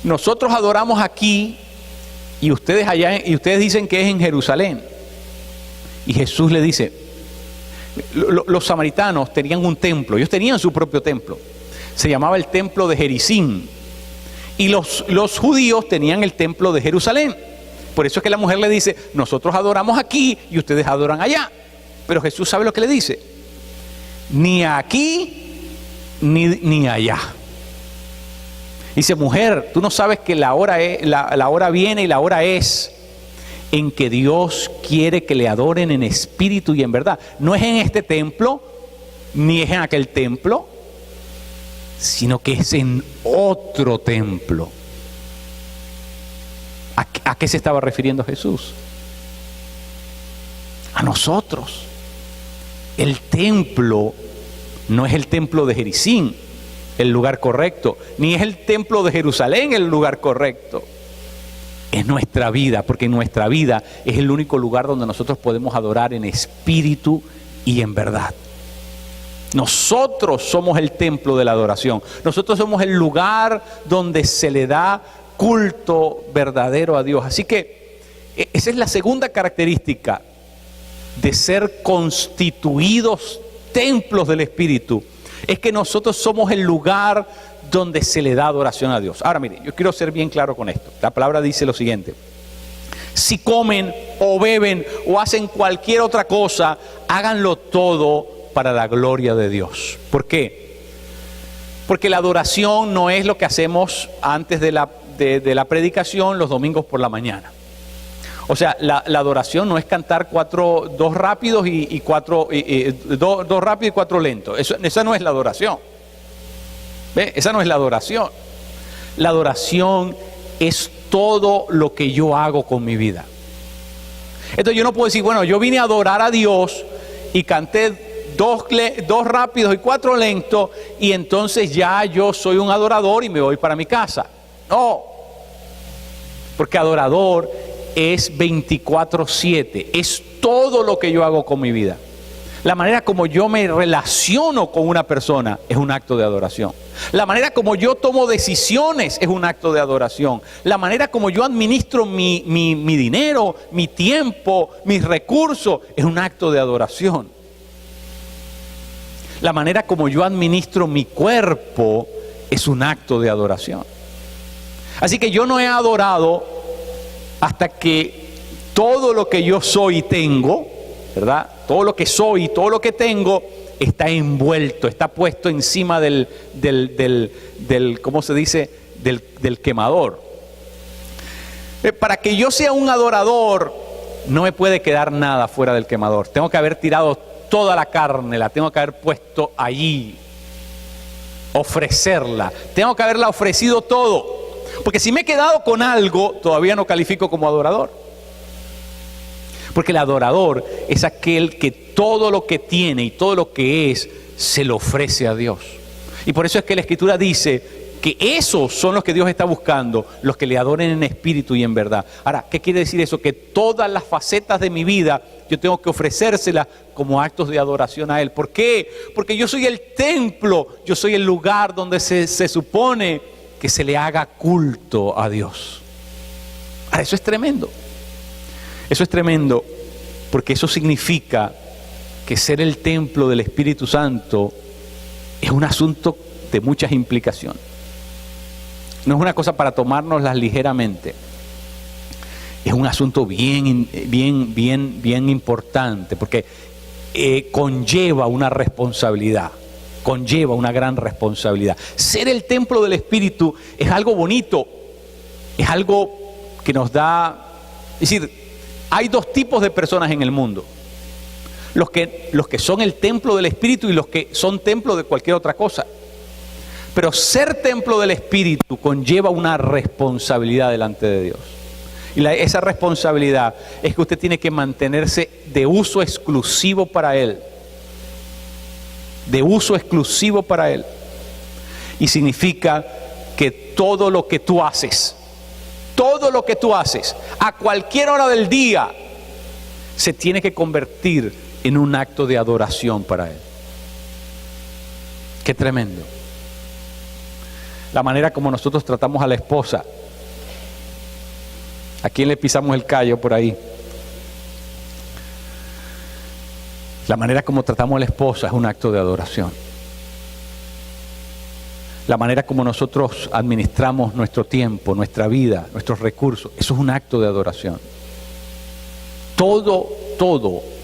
[SPEAKER 1] nosotros adoramos aquí y ustedes allá, y ustedes dicen que es en Jerusalén. Y Jesús le dice, los samaritanos tenían un templo, ellos tenían su propio templo, se llamaba el templo de Jericín, y los judíos tenían el templo de Jerusalén. Por eso es que la mujer le dice, nosotros adoramos aquí y ustedes adoran allá. Pero Jesús sabe lo que le dice: ni aquí ni allá. Dice, mujer, tú no sabes que la hora viene y la hora es en que Dios quiere que le adoren en espíritu y en verdad. No es en este templo, ni es en aquel templo, sino que es en otro templo. ¿A qué se estaba refiriendo Jesús? A nosotros. El templo no es el templo de Jericín, el lugar correcto, ni es el templo de Jerusalén el lugar correcto. es nuestra vida, porque nuestra vida es el único lugar donde nosotros podemos adorar en espíritu y en verdad. Nosotros somos el templo de la adoración. Nosotros somos el lugar donde se le da culto verdadero a Dios. Así que esa es la segunda característica de ser constituidos templos del Espíritu. Es que nosotros somos el lugar donde se le da adoración a Dios. Ahora mire, yo quiero ser bien claro con esto. La palabra dice lo siguiente: si comen o beben o hacen cualquier otra cosa, háganlo todo para la gloria de Dios. ¿Por qué? Porque la adoración no es lo que hacemos antes de la predicación los domingos por la mañana. O sea, la adoración no es cantar dos rápidos y cuatro lentos. Esa no es la adoración. ¿Ve? Esa no es la adoración. La adoración es todo lo que yo hago con mi vida. Entonces yo no puedo decir, bueno, yo vine a adorar a Dios y canté dos rápidos y 4 lentos y entonces ya yo soy un adorador y me voy para mi casa. No, porque adorador es 24/7, es todo lo que yo hago con mi vida. La manera como yo me relaciono con una persona es un acto de adoración. La manera como yo tomo decisiones es un acto de adoración. La manera como yo administro mi dinero, mi tiempo, mis recursos es un acto de adoración. La manera como yo administro mi cuerpo es un acto de adoración. Así que yo no he adorado hasta que todo lo que yo soy y tengo, ¿verdad? Todo lo que soy y todo lo que tengo está envuelto, está puesto encima del ¿cómo se dice? Del quemador. Para que yo sea un adorador, no me puede quedar nada fuera del quemador. Tengo que haber tirado toda la carne, la tengo que haber puesto allí, ofrecerla. Tengo que haberla ofrecido todo. Porque si me he quedado con algo, todavía no califico como adorador. Porque el adorador es aquel que todo lo que tiene y todo lo que es, se lo ofrece a Dios. Y por eso es que la Escritura dice que esos son los que Dios está buscando, los que le adoren en espíritu y en verdad. Ahora, ¿qué quiere decir eso? Que todas las facetas de mi vida yo tengo que ofrecérselas como actos de adoración a Él. ¿Por qué? Porque yo soy el templo, yo soy el lugar donde se supone que se le haga culto a Dios. Ahora, eso es tremendo. Eso es tremendo porque eso significa que ser el templo del Espíritu Santo es un asunto de muchas implicaciones. No es una cosa para tomárnoslas ligeramente. Es un asunto bien importante porque conlleva una responsabilidad. Conlleva una gran responsabilidad. Ser el templo del Espíritu es algo bonito. Es algo que nos da... Es decir, hay 2 tipos de personas en el mundo. Los que son el templo del Espíritu y los que son templo de cualquier otra cosa. Pero ser templo del Espíritu conlleva una responsabilidad delante de Dios. Y esa responsabilidad es que usted tiene que mantenerse de uso exclusivo para Él. De uso exclusivo para Él. Y significa que todo lo que tú haces, a cualquier hora del día, se tiene que convertir en un acto de adoración para Él. Qué tremendo. La manera como nosotros tratamos a la esposa. ¿A quién le pisamos el callo por ahí? La manera como tratamos a la esposa es un acto de adoración. La manera como nosotros administramos nuestro tiempo, nuestra vida, nuestros recursos, eso es un acto de adoración. Todo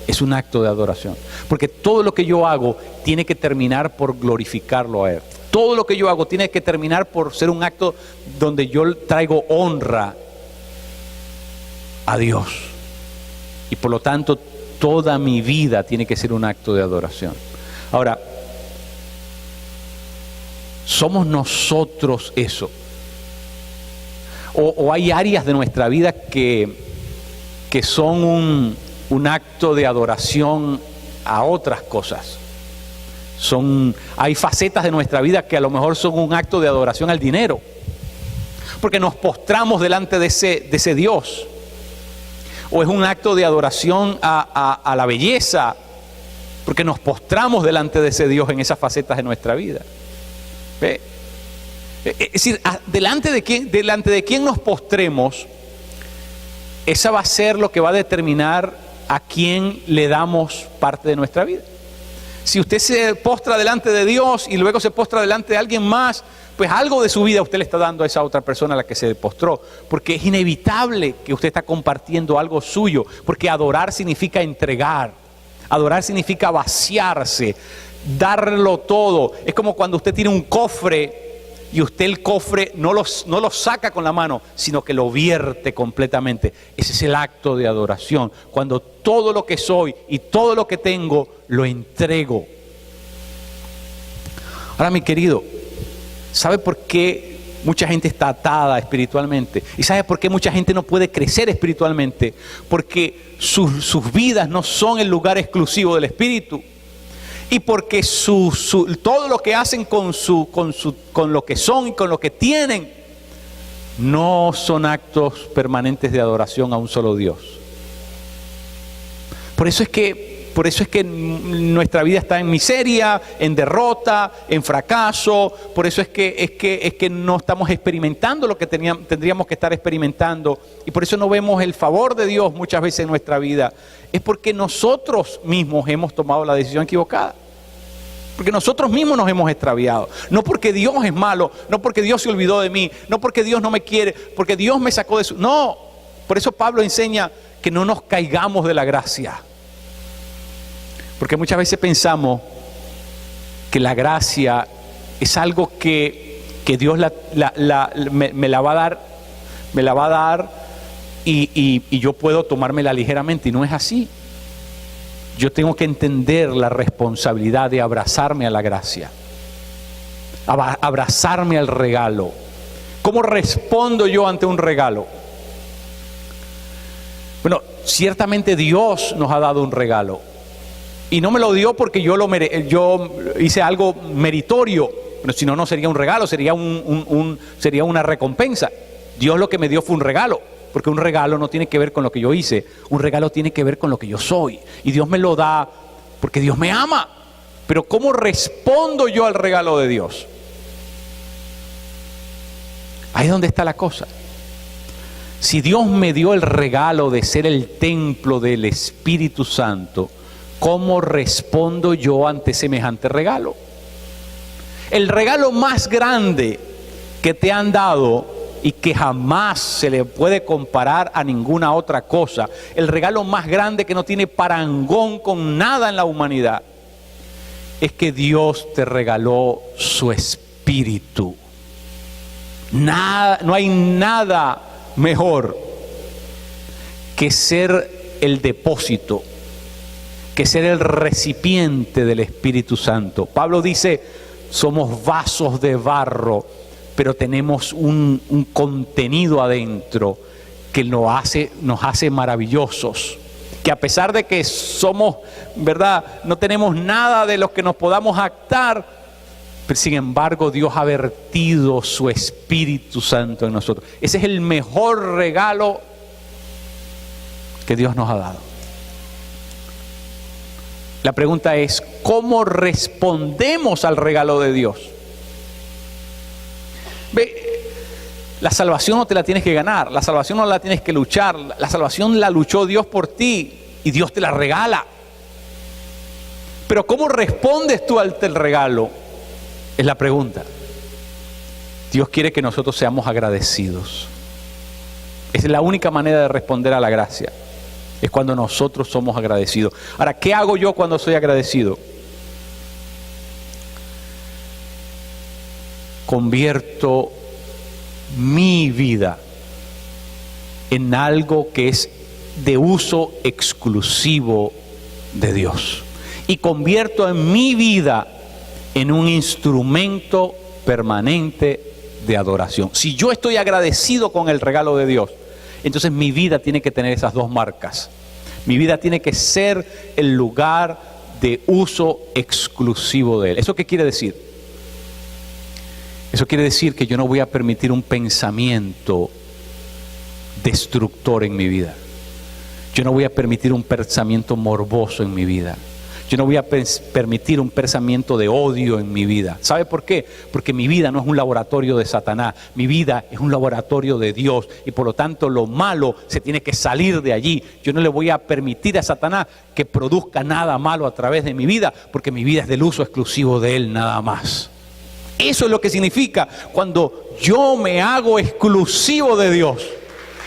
[SPEAKER 1] es un acto de adoración. Porque todo lo que yo hago tiene que terminar por glorificarlo a Él. Todo lo que yo hago tiene que terminar por ser un acto donde yo traigo honra a Dios. Y por lo tanto, toda mi vida tiene que ser un acto de adoración. Ahora, ¿somos nosotros eso? ¿O hay áreas de nuestra vida que son un acto de adoración a otras cosas? Hay facetas de nuestra vida que a lo mejor son un acto de adoración al dinero. porque nos postramos delante de ese Dios, o es un acto de adoración a la belleza, porque nos postramos delante de ese Dios en esas facetas de nuestra vida. ¿Ve? Es decir, delante de quién nos postremos, esa va a ser lo que va a determinar a quién le damos parte de nuestra vida. Si usted se postra delante de Dios y luego se postra delante de alguien más, pues algo de su vida usted le está dando a esa otra persona a la que se postró, porque es inevitable que usted está compartiendo algo suyo, porque adorar significa entregar, adorar significa vaciarse, darlo todo. Es como cuando usted tiene un cofre y usted el cofre no lo saca con la mano, sino que lo vierte completamente. Ese es el acto de adoración, cuando todo lo que soy y todo lo que tengo lo entrego. Ahora, mi querido, ¿sabe por qué mucha gente está atada espiritualmente? ¿Y sabe por qué mucha gente no puede crecer espiritualmente? Porque sus vidas no son el lugar exclusivo del Espíritu. Y porque todo lo que hacen con lo que son y con lo que tienen, no son actos permanentes de adoración a un solo Dios. Por eso es que nuestra vida está en miseria, en derrota, en fracaso. Por eso es que no estamos experimentando lo que tendríamos que estar experimentando. Y por eso no vemos el favor de Dios muchas veces en nuestra vida. Es porque nosotros mismos hemos tomado la decisión equivocada. Porque nosotros mismos nos hemos extraviado. No porque Dios es malo, no porque Dios se olvidó de mí, no porque Dios no me quiere, porque Dios me sacó de su... No, por eso Pablo enseña que no nos caigamos de la gracia. Porque muchas veces pensamos que la gracia es algo que Dios me la va a dar y yo puedo tomármela ligeramente, y no es así. Yo tengo que entender la responsabilidad de abrazarme a la gracia, abrazarme al regalo. ¿Cómo respondo yo ante un regalo? Bueno, ciertamente Dios nos ha dado un regalo. Y no me lo dio porque yo hice algo meritorio. Pero si no, no sería un regalo, sería una recompensa. Dios lo que me dio fue un regalo. Porque un regalo no tiene que ver con lo que yo hice, un regalo tiene que ver con lo que yo soy. Y Dios me lo da porque Dios me ama. Pero ¿cómo respondo yo al regalo de Dios? Ahí es donde está la cosa. Si Dios me dio el regalo de ser el templo del Espíritu Santo, ¿cómo respondo yo ante semejante regalo? El regalo más grande que te han dado y que jamás se le puede comparar a ninguna otra cosa, el regalo más grande que no tiene parangón con nada en la humanidad, es que Dios te regaló su Espíritu. No hay nada mejor que ser el depósito, que ser el recipiente del Espíritu Santo. Pablo dice, somos vasos de barro, pero tenemos un contenido adentro que nos hace maravillosos. Que a pesar de que somos, ¿verdad?, no tenemos nada de lo que nos podamos jactar, pero sin embargo Dios ha vertido su Espíritu Santo en nosotros. Ese es el mejor regalo que Dios nos ha dado. La pregunta es, ¿cómo respondemos al regalo de Dios? Ve, la salvación no te la tienes que ganar, la salvación no la tienes que luchar, la salvación la luchó Dios por ti y Dios te la regala. Pero ¿cómo respondes tú ante el regalo? Es la pregunta. Dios quiere que nosotros seamos agradecidos. Esa es la única manera de responder a la gracia, es cuando nosotros somos agradecidos. Ahora, ¿qué hago yo cuando soy agradecido? Convierto mi vida en algo que es de uso exclusivo de Dios. Y convierto en mi vida en un instrumento permanente de adoración. Si yo estoy agradecido con el regalo de Dios, entonces mi vida tiene que tener esas dos marcas. Mi vida tiene que ser el lugar de uso exclusivo de Él. ¿Eso qué quiere decir? Eso quiere decir que yo no voy a permitir un pensamiento destructor en mi vida. Yo no voy a permitir un pensamiento morboso en mi vida. Yo no voy a permitir un pensamiento de odio en mi vida. ¿Sabe por qué? Porque mi vida no es un laboratorio de Satanás. Mi vida es un laboratorio de Dios. Y por lo tanto lo malo se tiene que salir de allí. Yo no le voy a permitir a Satanás que produzca nada malo a través de mi vida, porque mi vida es del uso exclusivo de él nada más. Eso es lo que significa cuando yo me hago exclusivo de Dios.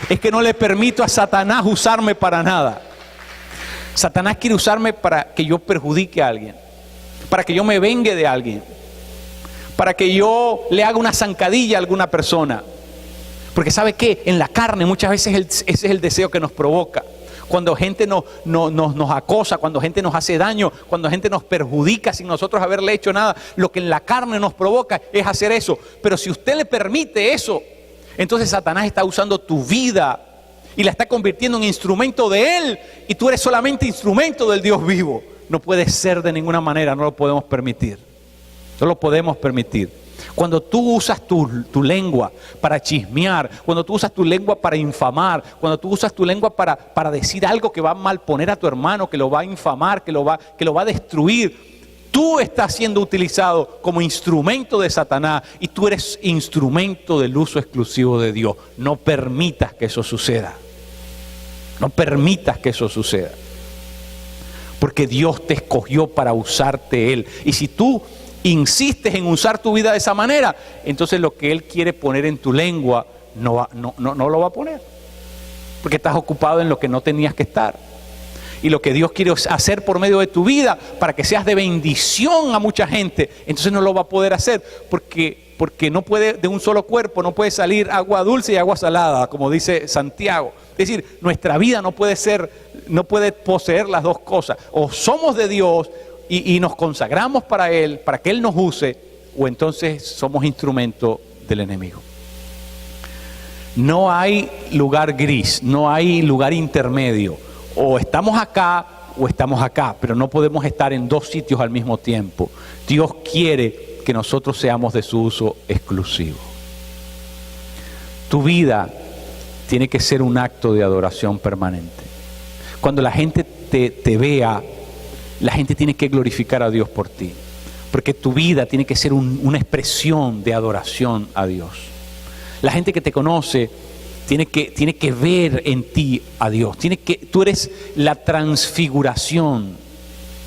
[SPEAKER 1] Es que no le permito a Satanás usarme para nada. Satanás quiere usarme para que yo perjudique a alguien, para que yo me vengue de alguien, para que yo le haga una zancadilla a alguna persona. Porque ¿sabe qué? En la carne muchas veces ese es el deseo que nos provoca. Cuando gente nos acosa, cuando gente nos hace daño, cuando gente nos perjudica sin nosotros haberle hecho nada, lo que en la carne nos provoca es hacer eso. Pero si usted le permite eso, entonces Satanás está usando tu vida y la está convirtiendo en instrumento de él, y tú eres solamente instrumento del Dios vivo. No puede ser de ninguna manera, no lo podemos permitir. No lo podemos permitir. Cuando tú usas tu lengua para chismear, cuando tú usas tu lengua para infamar, cuando tú usas tu lengua para decir algo que va a malponer a tu hermano, que lo va a infamar, que lo va a destruir, tú estás siendo utilizado como instrumento de Satanás y tú eres instrumento del uso exclusivo de Dios. No permitas que eso suceda. No permitas que eso suceda. Porque Dios te escogió para usarte Él. Y si tú insistes en usar tu vida de esa manera, entonces lo que Él quiere poner en tu lengua no lo va a poner. Porque estás ocupado en lo que no tenías que estar. Y lo que Dios quiere hacer por medio de tu vida para que seas de bendición a mucha gente, entonces no lo va a poder hacer porque no puede, de un solo cuerpo no puede salir agua dulce y agua salada, como dice Santiago. Es decir, nuestra vida no puede poseer las dos cosas. O somos de Dios y nos consagramos para Él, para que Él nos use, o entonces somos instrumento del enemigo. No hay lugar gris, no hay lugar intermedio. O estamos acá o estamos acá, pero no podemos estar en dos sitios al mismo tiempo. Dios quiere que nosotros seamos de su uso exclusivo. Tu vida tiene que ser un acto de adoración permanente. Cuando la gente te vea, la gente tiene que glorificar a Dios por ti. Porque tu vida tiene que ser una expresión de adoración a Dios. La gente que te conoce tiene que ver en ti a Dios. Tú eres la transfiguración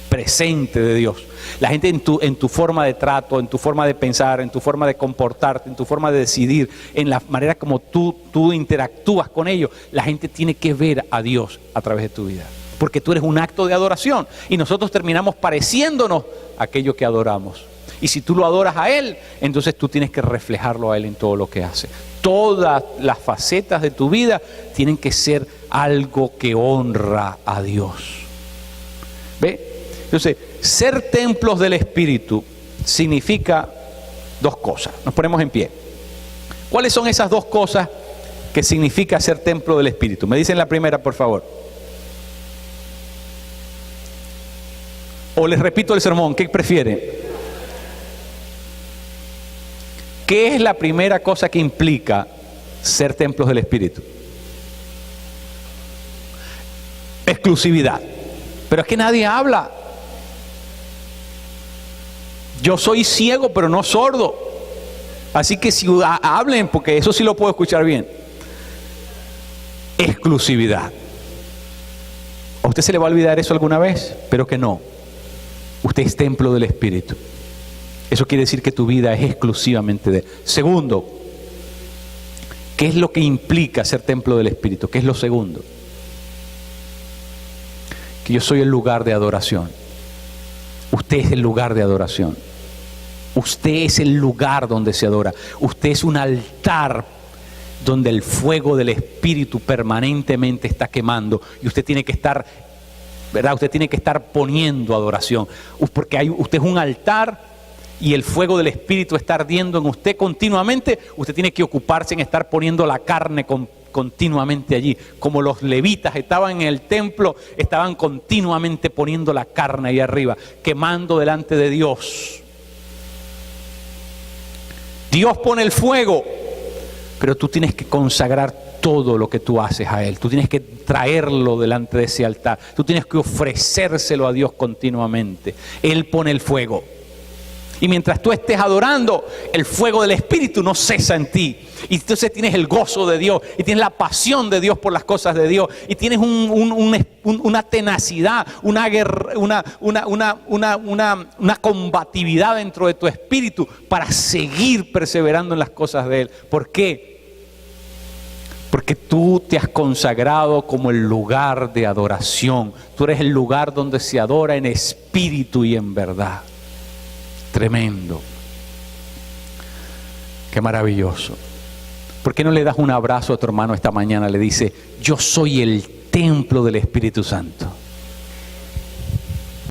[SPEAKER 1] presente de Dios. La gente en tu forma de trato, en tu forma de pensar, en tu forma de comportarte, en tu forma de decidir, en la manera como tú interactúas con ellos, la gente tiene que ver a Dios a través de tu vida. Porque tú eres un acto de adoración y nosotros terminamos pareciéndonos a aquello que adoramos. Y si tú lo adoras a Él, entonces tú tienes que reflejarlo a Él en todo lo que hace. Todas las facetas de tu vida tienen que ser algo que honra a Dios. ¿Ve? Entonces, ser templos del Espíritu significa dos cosas. Nos ponemos en pie. ¿Cuáles son esas dos cosas que significa ser templo del Espíritu? Me dicen la primera, por favor. O les repito el sermón, ¿qué prefieren? ¿Qué es la primera cosa que implica ser templos del Espíritu? Exclusividad. Pero es que nadie habla. Yo soy ciego, pero no sordo. Así que si hablen, porque eso sí lo puedo escuchar bien. Exclusividad. ¿A usted se le va a olvidar eso alguna vez? Pero que no. Usted es templo del Espíritu. Eso quiere decir que tu vida es exclusivamente de Él. Segundo, ¿qué es lo que implica ser templo del Espíritu? ¿Qué es lo segundo? Que yo soy el lugar de adoración. Usted es el lugar de adoración. Usted es el lugar donde se adora. Usted es un altar donde el fuego del Espíritu permanentemente está quemando. Y usted tiene que estar, ¿verdad? Usted tiene que estar poniendo adoración. Porque usted es un altar y el fuego del Espíritu está ardiendo en usted continuamente. Usted tiene que ocuparse en estar poniendo la carne continuamente allí. Como los levitas estaban en el templo, estaban continuamente poniendo la carne ahí arriba, quemando delante de Dios. Dios pone el fuego, pero tú tienes que consagrar todo lo que tú haces a Él. Tú tienes que traerlo delante de ese altar. Tú tienes que ofrecérselo a Dios continuamente. Él pone el fuego. Y mientras tú estés adorando, el fuego del Espíritu no cesa en ti. Y entonces tienes el gozo de Dios, y tienes la pasión de Dios por las cosas de Dios, y tienes una tenacidad, una combatividad dentro de tu espíritu para seguir perseverando en las cosas de Él. ¿Por qué? Porque tú te has consagrado como el lugar de adoración. Tú eres el lugar donde se adora en espíritu y en verdad. Tremendo. Qué maravilloso. ¿Por qué no le das un abrazo a tu hermano esta mañana? Le dice: yo soy el templo del Espíritu Santo.